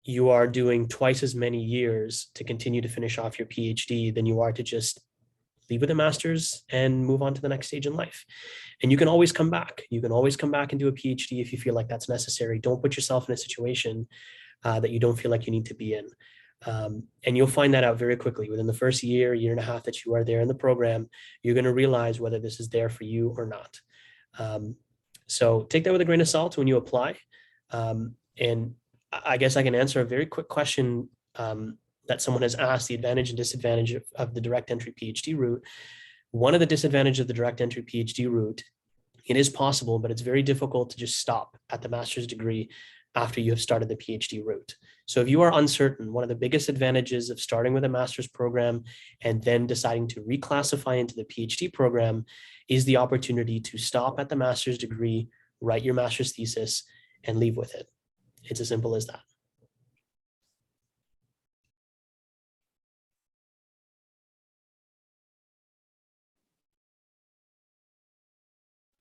you are doing twice as many years to continue to finish off your PhD than you are to just leave with a master's and move on to the next stage in life. And you can always come back. You can always come back and do a PhD if you feel like that's necessary. Don't put yourself in a situation that you don't feel like you need to be in. And you'll find that out very quickly. Within the first year, year and a half that you are there in the program, you're going to realize whether this is there for you or not. So take that with a grain of salt when you apply. And I guess I can answer a very quick question that someone has asked, the advantage and disadvantage of the direct entry PhD route. One of the disadvantages of the direct entry PhD route, it is possible, but it's very difficult to just stop at the master's degree after you have started the PhD route. So if you are uncertain, one of the biggest advantages of starting with a master's program and then deciding to reclassify into the PhD program is the opportunity to stop at the master's degree, write your master's thesis, and leave with it. It's as simple as that.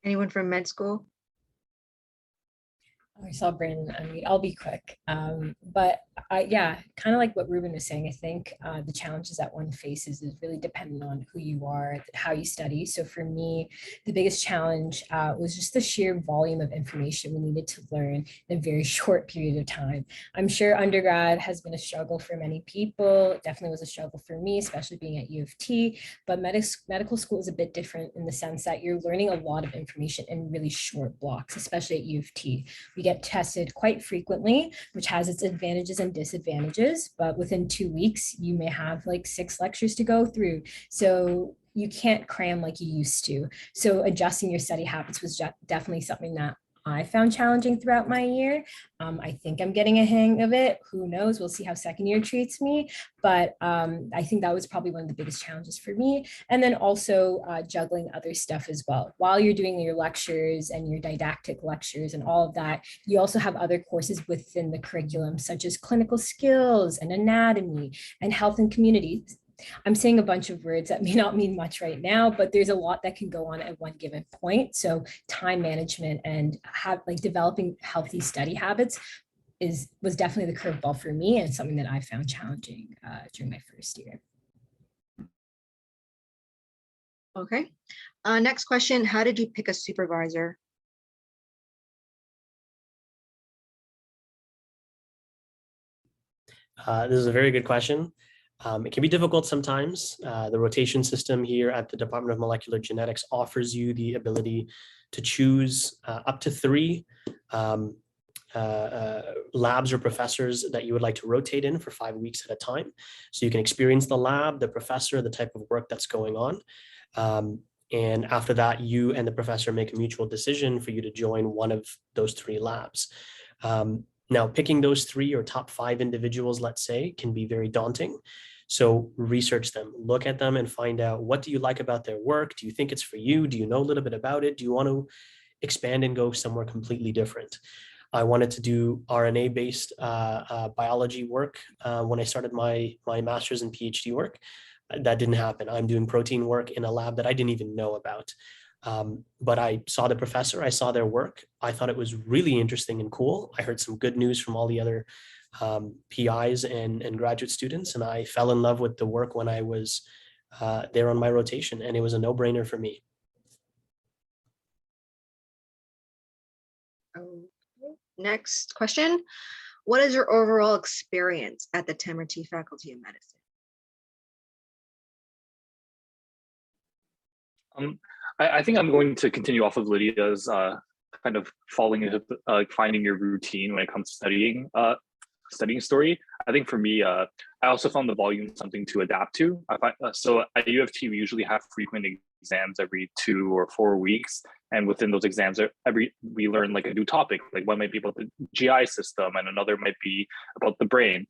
Anyone from med school? I saw Brandon unmute. I'll be quick. But yeah, kind of like what Reuben was saying, I think the challenges that one faces is really dependent on who you are, how you study. So for me, the biggest challenge was just the sheer volume of information we needed to learn in a very short period of time. I'm sure undergrad has been a struggle for many people. It definitely was a struggle for me, especially being at U of T. But medical school is a bit different in the sense that you're learning a lot of information in really short blocks, especially at U of T. We get tested quite frequently, which has its advantages and disadvantages, but within 2 weeks, you may have like 6 lectures to go through. So you can't cram like you used to. So adjusting your study habits was definitely something that I found challenging throughout my year. I think I'm getting a hang of it. Who knows? We'll see how second year treats me. But I think that was probably one of the biggest challenges for me. And then also juggling other stuff as well. While you're doing your lectures and your didactic lectures and all of that, you also have other courses within the curriculum, such as clinical skills and anatomy and health and community. I'm saying a bunch of words that may not mean much right now, but there's a lot that can go on at one given point. So time management and developing healthy study habits was definitely the curveball for me and something that I found challenging during my first year. Okay. Next question, how did you pick a supervisor? This is a very good question. It can be difficult sometimes. The rotation system here at the Department of Molecular Genetics offers you the ability to choose up to 3 labs or professors that you would like to rotate in for 5 weeks at a time. So you can experience the lab, the professor, the type of work that's going on. And after that, you and the professor make a mutual decision for you to join one of those 3 labs. Now, picking those 3 or top 5 individuals, let's say, can be very daunting. So research them, look at them and find out, what do you like about their work? Do you think it's for you? Do you know a little bit about it? Do you want to expand and go somewhere completely different? I wanted to do RNA-based biology work when I started my master's and PhD work. That didn't happen. I'm doing protein work in a lab that I didn't even know about. But I saw the professor, I saw their work. I thought it was really interesting and cool. I heard some good news from all the other PIs and graduate students, and I fell in love with the work when I was there on my rotation, and it was a no-brainer for me. Next question. What is your overall experience at the Tamartee Faculty of Medicine? I think I'm going to continue off of Lydia's kind of falling into finding your routine when it comes to studying story. I think for me, I also found the volume something to adapt to. So at U of T, we usually have frequent exams every 2 or 4 weeks. And within those exams, we learn like a new topic, like one might be about the GI system and another might be about the brain.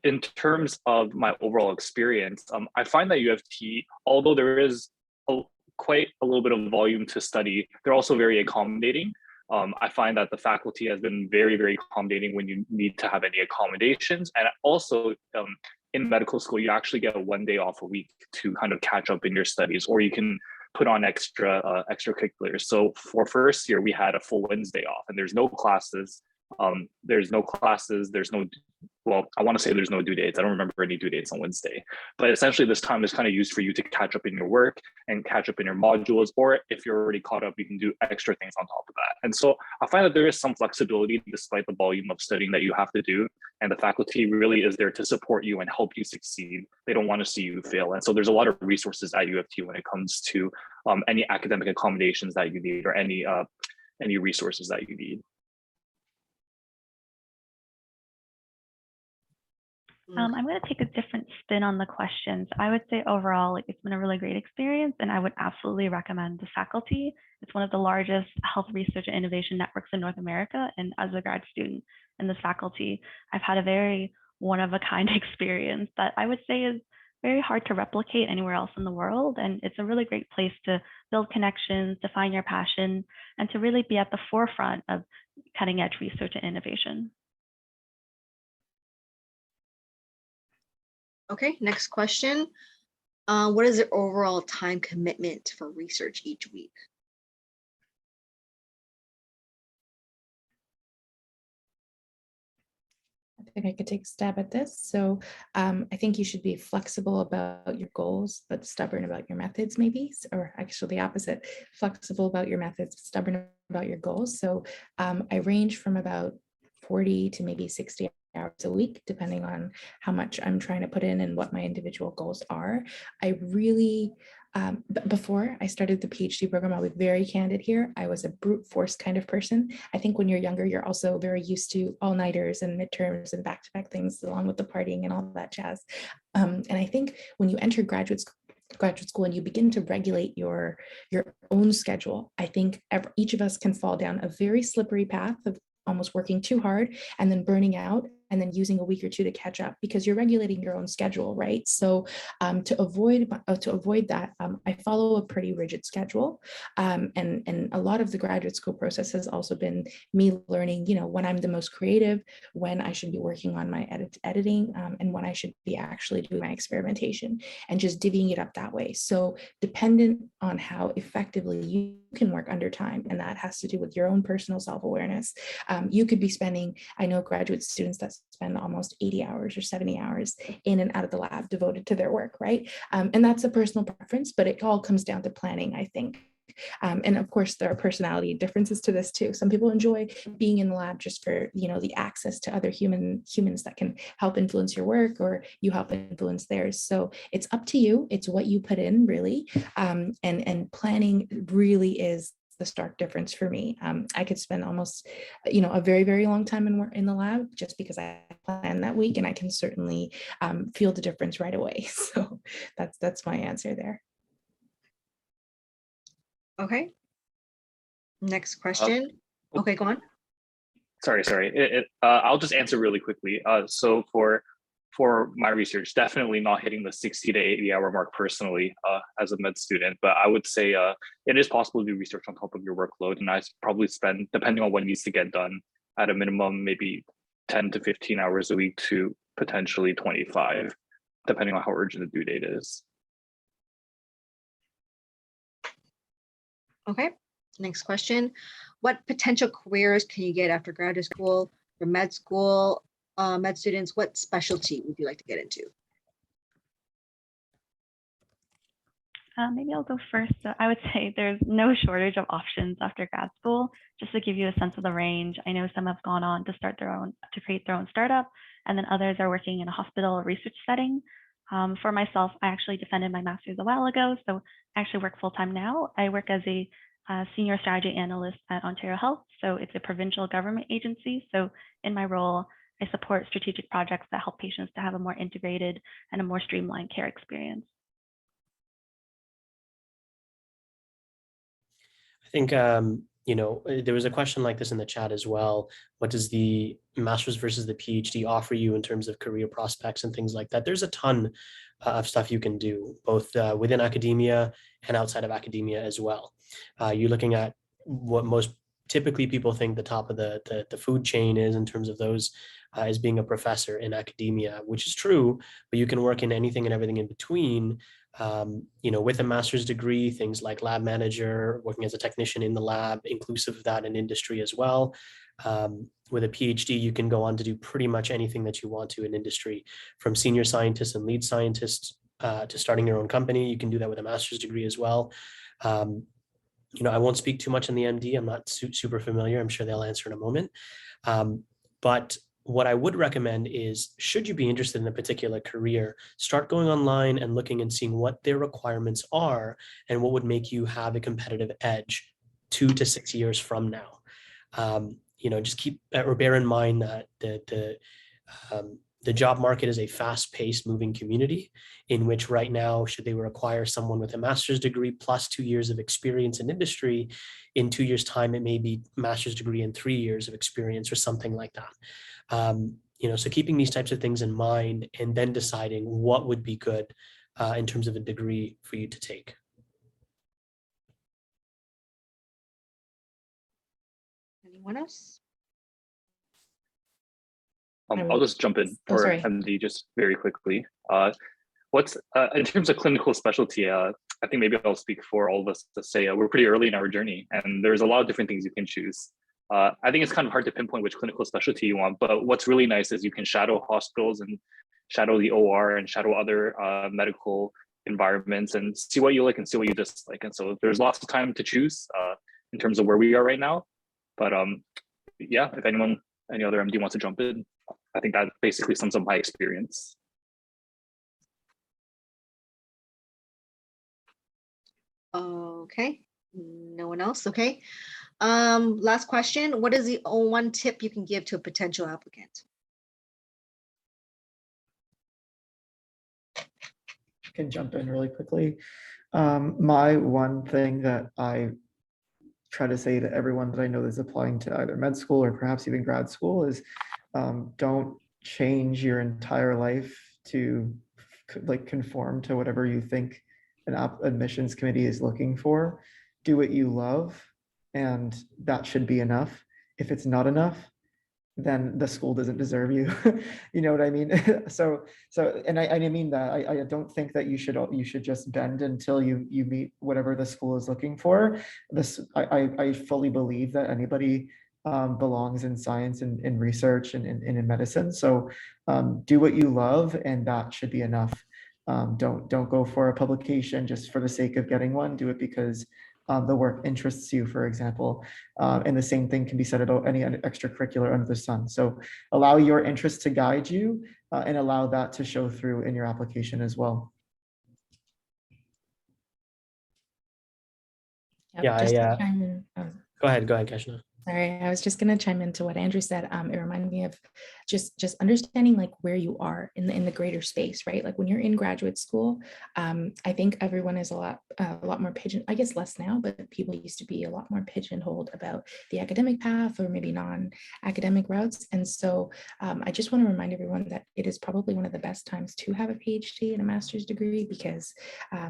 In terms of my overall experience, I find that U of T, although there is quite a little bit of volume to study, they're also very accommodating. I find that the faculty has been very, very accommodating when you need to have any accommodations. And also in medical school, you actually get 1 day off a week to kind of catch up in your studies, or you can put on extracurriculars. So for first year, we had a full Wednesday off, and there's no classes. Well, I want to say there's no due dates. I don't remember any due dates on Wednesday, but essentially this time is kind of used for you to catch up in your work and catch up in your modules, or if you're already caught up, you can do extra things on top of that. And so I find that there is some flexibility despite the volume of studying that you have to do. And the faculty really is there to support you and help you succeed. They don't want to see you fail. And so there's a lot of resources at U of T when it comes to any academic accommodations that you need, or any resources that you need. I'm going to take a different spin on the questions. I would say overall, like, it's been a really great experience, and I would absolutely recommend the faculty. It's one of the largest health research and innovation networks in North America. And as a grad student in this faculty, I've had a very one-of-a-kind experience that I would say is very hard to replicate anywhere else in the world. And it's a really great place to build connections, to find your passion, and to really be at the forefront of cutting-edge research and innovation. Okay, next question. What is the overall time commitment for research each week? I think I could take a stab at this. So I think you should be flexible about your goals, but stubborn about your methods, maybe, or actually the opposite, flexible about your methods, stubborn about your goals. So I range from about 40 to maybe 60 hours a week, depending on how much I'm trying to put in and what my individual goals are. I really, before I started the PhD program, I'll be very candid here. I was a brute force kind of person. I think when you're younger, you're also very used to all-nighters and midterms and back-to-back things along with the partying and all that jazz. And I think when you enter graduate school and you begin to regulate your own schedule, I think each of us can fall down a very slippery path of almost working too hard and then burning out and then using a week or two to catch up because you're regulating your own schedule, right? So to avoid that, I follow a pretty rigid schedule. And a lot of the graduate school process has also been me learning, when I'm the most creative, when I should be working on my editing, and when I should be actually doing my experimentation, and just divvying it up that way. So dependent on how effectively you can work under time, and that has to do with your own personal self-awareness. You could be spending, I know graduate students that spend almost 80 hours or 70 hours in and out of the lab devoted to their work, right? And that's a personal preference, but it all comes down to planning, I think. And of course, there are personality differences to this too. Some people enjoy being in the lab just for, the access to other humans that can help influence your work, or you help influence theirs. So it's up to you. It's what you put in, really. And planning really is the stark difference for me. I could spend almost, a very, very long time in the lab just because I plan that week, and I can certainly feel the difference right away. So that's my answer there. Okay. Next question. Okay, go on. Sorry. I'll just answer really quickly. So for my research, definitely not hitting the 60 to 80 hour mark personally as a med student, but I would say it is possible to do research on top of your workload. And I probably spend, depending on what needs to get done, at a minimum, maybe 10 to 15 hours a week to potentially 25, depending on how urgent the due date is. Okay, next question. What potential careers can you get after graduate school? For med school, med students, what specialty would you like to get into? Maybe I'll go first. So I would say there's no shortage of options after grad school. Just to give you a sense of the range, I know some have gone on to create their own startup, and then others are working in a hospital or research setting. For myself, I actually defended my master's a while ago, so I actually work full-time now. I work as a senior strategy analyst at Ontario Health, so it's a provincial government agency. So in my role, I support strategic projects that help patients to have a more integrated and a more streamlined care experience. I think, there was a question like this in the chat as well. What does the master's versus the PhD offer you in terms of career prospects and things like that? There's a ton of stuff you can do, both within academia and outside of academia as well. You're looking at what most typically people think the top of the food chain is in terms of those as being a professor in academia, which is true, but you can work in anything and everything in between. With a master's degree, things like lab manager, working as a technician in the lab, inclusive of that in industry as well. With a PhD, you can go on to do pretty much anything that you want to in industry, from senior scientist and lead scientist to starting your own company. You can do that with a master's degree as well. I won't speak too much on the MD. I'm not super familiar. I'm sure they'll answer in a moment. But what I would recommend is, should you be interested in a particular career, start going online and looking and seeing what their requirements are and what would make you have a competitive edge 2 to 6 years from now. Just keep or bear in mind that the job market is a fast-paced moving community in which right now, should they require someone with a master's degree plus 2 years of experience in industry, in 2 years' time, it may be master's degree and 3 years of experience or something like that. So keeping these types of things in mind and then deciding what would be good in terms of a degree for you to take. Anyone else? I'll just jump in for MD just very quickly. What's in terms of clinical specialty, I think maybe I'll speak for all of us to say we're pretty early in our journey and there's a lot of different things you can choose. I think it's kind of hard to pinpoint which clinical specialty you want, but what's really nice is you can shadow hospitals and shadow the OR and shadow other medical environments and see what you like and see what you dislike. And so there's lots of time to choose in terms of where we are right now. But yeah, if any other MD wants to jump in, I think that basically sums up my experience. Okay, no one else. Okay. Last question. What is the one tip you can give to a potential applicant? I can jump in really quickly. My one thing that I try to say to everyone that I know that's applying to either med school or perhaps even grad school is don't change your entire life to conform to whatever you think an admissions committee is looking for. Do what you love, and that should be enough. If it's not enough, then the school doesn't deserve you. You know what I mean? So I mean that I don't think that you should just bend until you meet whatever the school is looking for. I fully believe that anybody belongs in science and in research and in medicine. So do what you love, and that should be enough. Don't go for a publication just for the sake of getting one. Do it because the work interests you, for example. And the same thing can be said about any extracurricular under the sun. So allow your interests to guide you and allow that to show through in your application as well. Yep, Go ahead, Kashna. Sorry, I was just going to chime into what Andrew said. It reminded me of just understanding like where you are in the greater space, right? Like when you're in graduate school, I think everyone is a lot more I guess less now, but people used to be a lot more pigeonholed about the academic path or maybe non-academic routes. And so I just want to remind everyone that it is probably one of the best times to have a PhD and a master's degree, because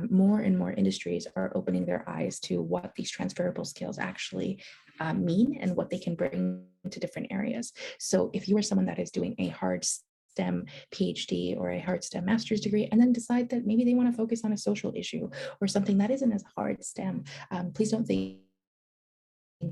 more and more industries are opening their eyes to what these transferable skills actually mean and what they can bring to different areas. So if you are someone that is doing a hard STEM PhD or a hard STEM master's degree, and then decide that maybe they want to focus on a social issue or something that isn't as hard STEM, please don't think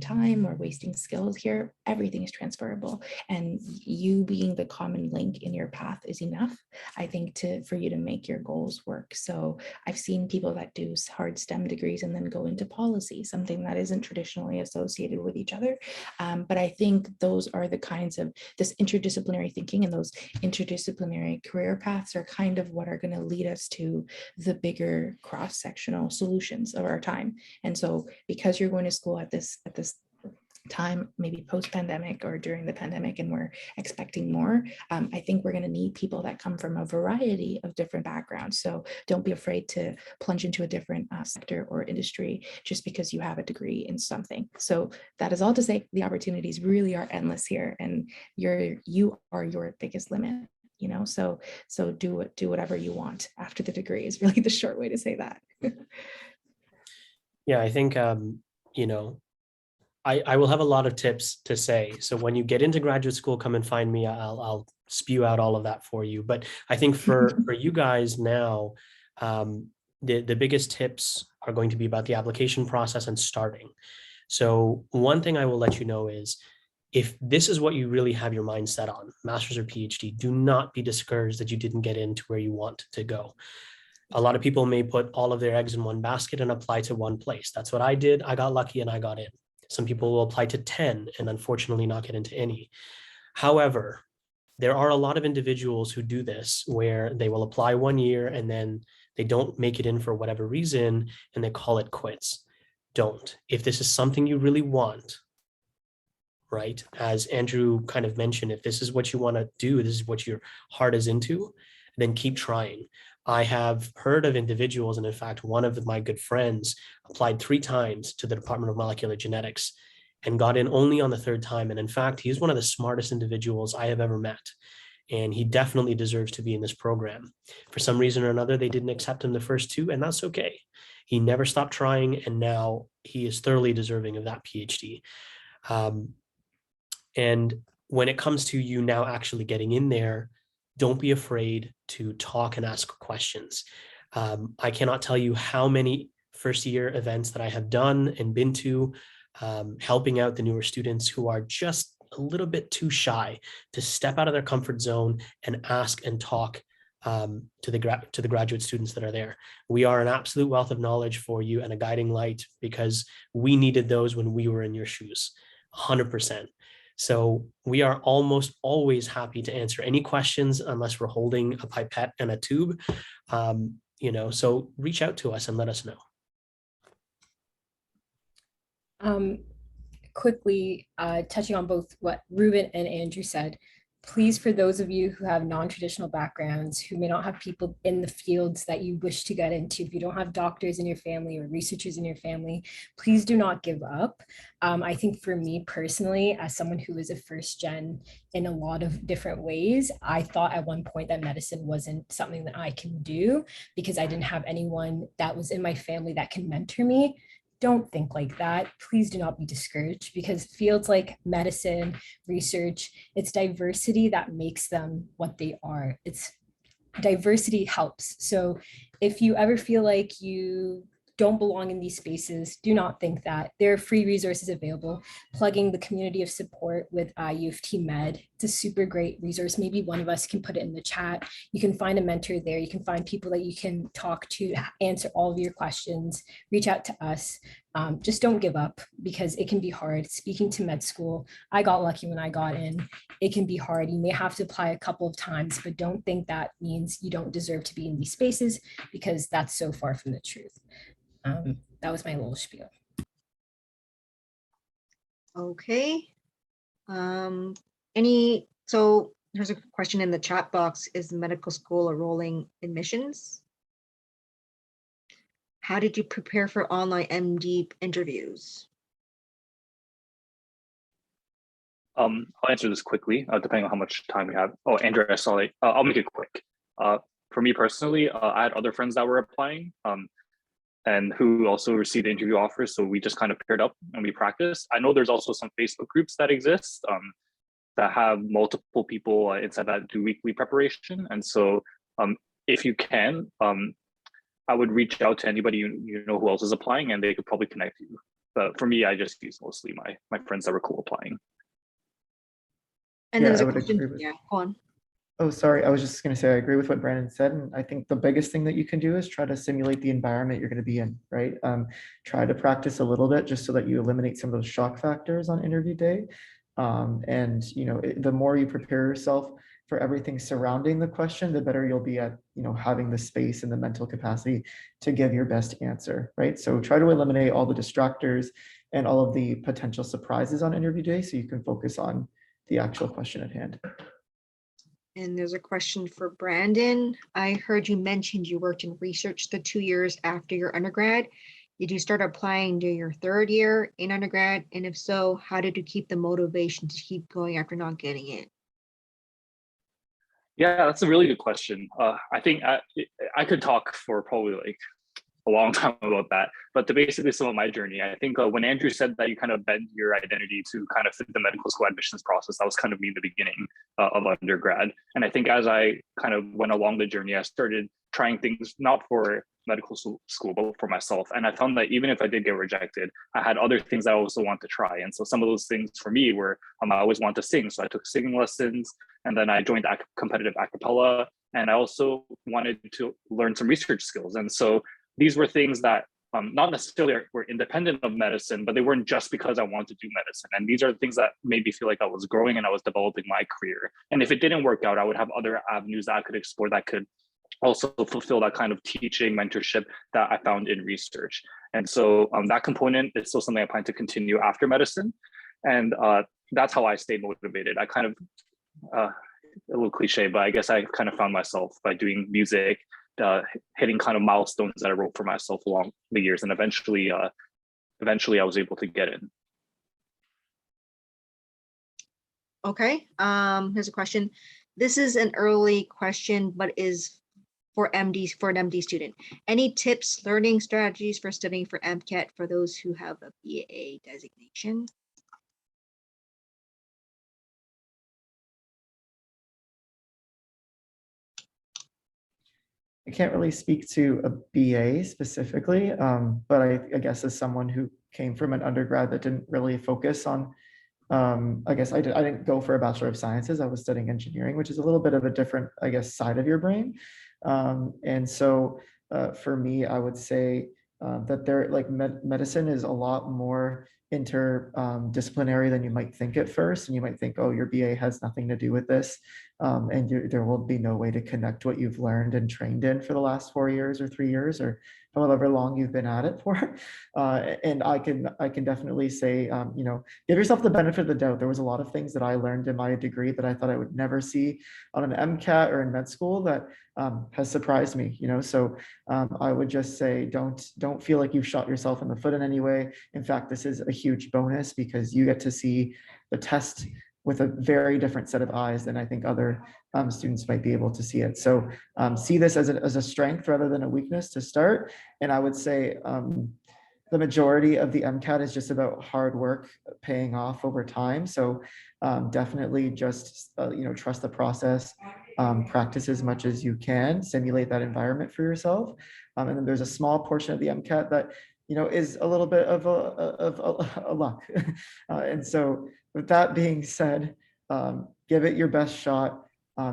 time or wasting skills here. Everything is transferable, and you being the common link in your path is enough, I think, for you to make your goals work. So I've seen people that do hard STEM degrees and then go into policy, something that isn't traditionally associated with each other. But I think those are the kinds of this interdisciplinary thinking, and those interdisciplinary career paths are kind of what are going to lead us to the bigger cross-sectional solutions of our time. And so because you're going to school at this time, maybe post-pandemic or during the pandemic, and we're expecting more, I think we're going to need people that come from a variety of different backgrounds. So don't be afraid to plunge into a different sector or industry just because you have a degree in something. So that is all to say, the opportunities really are endless here, and you are your biggest limit. So do whatever you want after the degree is really the short way to say that. Yeah, I think I will have a lot of tips to say. So when you get into graduate school, come and find me. I'll spew out all of that for you. But I think for you guys now, the biggest tips are going to be about the application process and starting. So one thing I will let you know is, if this is what you really have your mind set on, master's or PhD, do not be discouraged that you didn't get into where you want to go. A lot of people may put all of their eggs in one basket and apply to one place. That's what I did. I got lucky and I got in. Some people will apply to 10 and unfortunately not get into any. However, there are a lot of individuals who do this where they will apply 1 year and then they don't make it in for whatever reason and they call it quits. Don't. If this is something you really want, right? As Andrew kind of mentioned, if this is what you want to do, this is what your heart is into, then keep trying. I have heard of individuals, and in fact, one of my good friends applied 3 times to the Department of Molecular Genetics and got in only on the 3rd time. And in fact, he's one of the smartest individuals I have ever met. And he definitely deserves to be in this program. For some reason or another, they didn't accept him the first 2, and that's okay. He never stopped trying, and now he is thoroughly deserving of that PhD. And when it comes to you now actually getting in there, don't be afraid to talk and ask questions. I cannot tell you how many first-year events that I have done and been to, helping out the newer students who are just a little bit too shy to step out of their comfort zone and ask and talk to the graduate students that are there. We are an absolute wealth of knowledge for you and a guiding light, because we needed those when we were in your shoes, 100%. So we are almost always happy to answer any questions unless we're holding a pipette and a tube, so reach out to us and let us know. Quickly, touching on both what Reuben and Andrew said, please, for those of you who have non-traditional backgrounds, who may not have people in the fields that you wish to get into, if you don't have doctors in your family or researchers in your family, please do not give up. I think for me personally, as someone who is a first gen in a lot of different ways, I thought at one point that medicine wasn't something that I can do because I didn't have anyone that was in my family that can mentor me. Don't think like that. Please do not be discouraged, because fields like medicine, research, it's diversity that makes them what they are. It's diversity helps. So if you ever feel like you don't belong in these spaces, do not think that. There are free resources available. Plugging the community of support with U of T Med, it's a super great resource. Maybe one of us can put it in the chat. You can find a mentor there. You can find people that you can talk to answer all of your questions. Reach out to us. Just don't give up, because it can be hard. Speaking to med school, I got lucky when I got in. It can be hard. You may have to apply a couple of times, but don't think that means you don't deserve to be in these spaces, because that's so far from the truth. That was my little spiel. Okay. So There's a question in the chat box. Is medical school a rolling admissions? How did you prepare for online MD interviews? I'll answer this quickly, depending on how much time we have. Oh, Andrea, I saw it. I'll make it quick. For me personally, I had other friends that were applying and who also received interview offers. So we just kind of paired up and we practiced. I know there's also some Facebook groups that exist that have multiple people inside that do weekly preparation. And so if you can, I would reach out to anybody you know who else is applying, and they could probably connect you. But for me, I just use mostly my friends that were co-applying. And Yeah, then there's I a would question. agree with- Yeah, go on. Oh, sorry. I was just going to say, I agree with what Brandon said. And I think the biggest thing that you can do is try to simulate the environment you're going to be in, right? Try to practice a little bit just so that you eliminate some of those shock factors on interview day. And, the more you prepare yourself for everything surrounding the question, the better you'll be at, having the space and the mental capacity to give your best answer, right? So try to eliminate all the distractors and all of the potential surprises on interview day so you can focus on the actual question at hand. And there's a question for Brandon. I heard you mentioned you worked in research the 2 years after your undergrad. Did you start applying during your third year in undergrad? And if so, how did you keep the motivation to keep going after not getting in? Yeah, that's a really good question. I think I could talk for probably like a long time about that, but to basically sum up my journey, I think when Andrew said that you kind of bend your identity to kind of fit the medical school admissions process, that was kind of me in the beginning of undergrad. And I think as I kind of went along the journey, I started trying things not for medical school, but for myself. And I found that even if I did get rejected, I had other things I also want to try. And so some of those things for me were, I always wanted to sing. So I took singing lessons, and then I joined competitive a cappella. And I also wanted to learn some research skills. And so these were things that not necessarily were independent of medicine, but they weren't just because I wanted to do medicine. And these are the things that made me feel like I was growing and I was developing my career. And if it didn't work out, I would have other avenues that I could explore that could also fulfill that kind of teaching mentorship that I found in research. And so that component is still something I plan to continue after medicine. And that's how I stayed motivated. I kind of, a little cliche, but I guess I kind of found myself by doing music, hitting kind of milestones that I wrote for myself along the years, and eventually I was able to get in. Okay, here's a question. This is an early question, but is for MDs, for an MD student. Any tips, learning strategies for studying for Mcat for those who have a BA designation? I can't really speak to a BA specifically, but I guess as someone who came from an undergrad that didn't really focus on, I guess I didn't go for a Bachelor of Sciences. I was studying engineering, which is a little bit of a different, I guess, side of your brain. And so for me, I would say that medicine is a lot more interdisciplinary than you might think at first. And you might think, oh, your BA has nothing to do with this. And there will be no way to connect what you've learned and trained in for the last 4 years or 3 years or however long you've been at it for. And I can definitely say, give yourself the benefit of the doubt. There was a lot of things that I learned in my degree that I thought I would never see on an MCAT or in med school that has surprised me, So I would just say, don't feel like you've shot yourself in the foot in any way. In fact, this is a huge bonus because you get to see the test with a very different set of eyes than I think other students might be able to see it. So see this as a strength rather than a weakness to start. And I would say the majority of the MCAT is just about hard work paying off over time. So definitely just, trust the process, practice as much as you can, simulate that environment for yourself. And then there's a small portion of the MCAT that, is a little bit of a luck. And so with that being said, give it your best shot.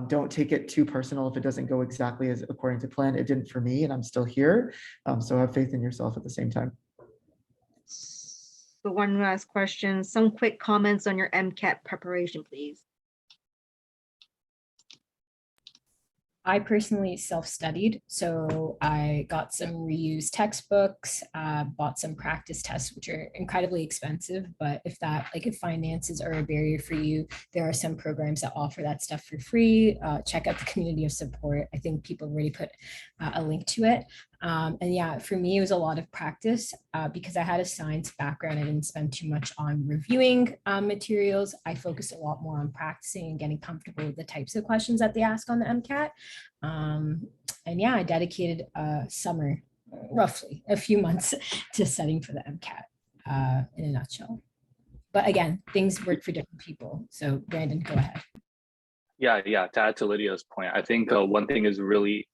Don't take it too personal if it doesn't go exactly as according to plan. It didn't for me, and I'm still here. So have faith in yourself at the same time. So one last question, some quick comments on your MCAT preparation, please. I personally self-studied, so I got some reused textbooks, bought some practice tests, which are incredibly expensive, but if finances are a barrier for you, there are some programs that offer that stuff for free. Check out the community of support. I think people already put a link to it. And yeah, for me, it was a lot of practice because I had a science background. I didn't spend too much on reviewing materials. I focused a lot more on practicing and getting comfortable with the types of questions that they ask on the MCAT. And yeah, I dedicated a summer, roughly a few months to studying for the MCAT in a nutshell. But again, things work for different people. So Brandon, go ahead. Yeah, to add to Lydia's point, I think one thing is really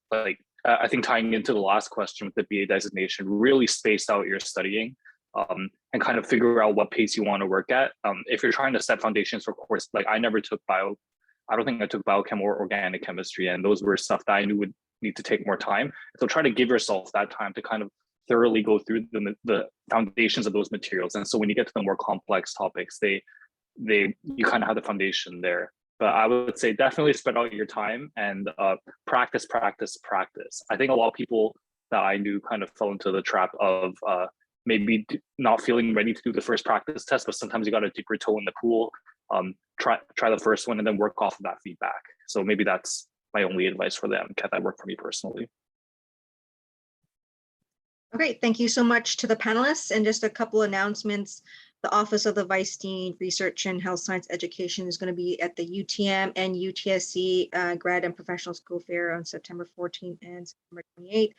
I think tying into the last question with the BA designation, really space out your studying and kind of figure out what pace you want to work at. If you're trying to set foundations for course, like I never took I don't think I took biochem or organic chemistry, and those were stuff that I knew would need to take more time. So try to give yourself that time to kind of thoroughly go through the foundations of those materials. And so when you get to the more complex topics, you kind of have the foundation there. But I would say definitely spread out your time and practice. I think a lot of people that I knew kind of fell into the trap of maybe not feeling ready to do the first practice test, but sometimes you got to dip your toe in the pool, try the first one and then work off of that feedback. So maybe that's my only advice for the MCAT that worked for me personally. Okay, thank you so much to the panelists, and just a couple announcements. The Office of the Vice Dean Research and Health Science Education is going to be at the UTM and UTSC Grad and Professional School Fair on September 14th and September 28th.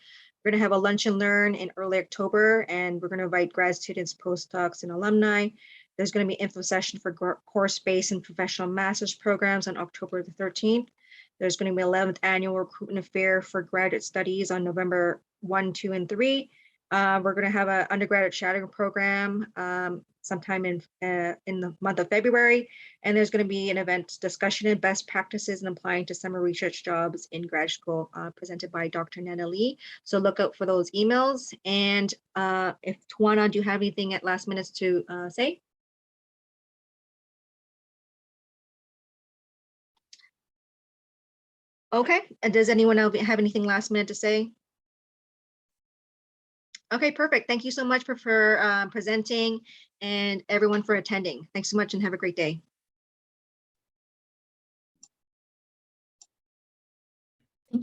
We're going to have a lunch and learn in early October, and we're going to invite grad students, postdocs, and alumni. There's going to be info session for course-based and professional master's programs on October the 13th. There's going to be 11th annual recruitment affair for graduate studies on November 1, 2, and 3. We're going to have an undergraduate shadowing program sometime in the month of February, and there's going to be an event discussion and best practices in applying to summer research jobs in grad school presented by Dr. Nana Lee. So look out for those emails. And if Twanna, do you have anything at last minutes to say? Okay, and does anyone else have anything last minute to say? Okay, perfect. Thank you so much for presenting and everyone for attending. Thanks so much and have a great day.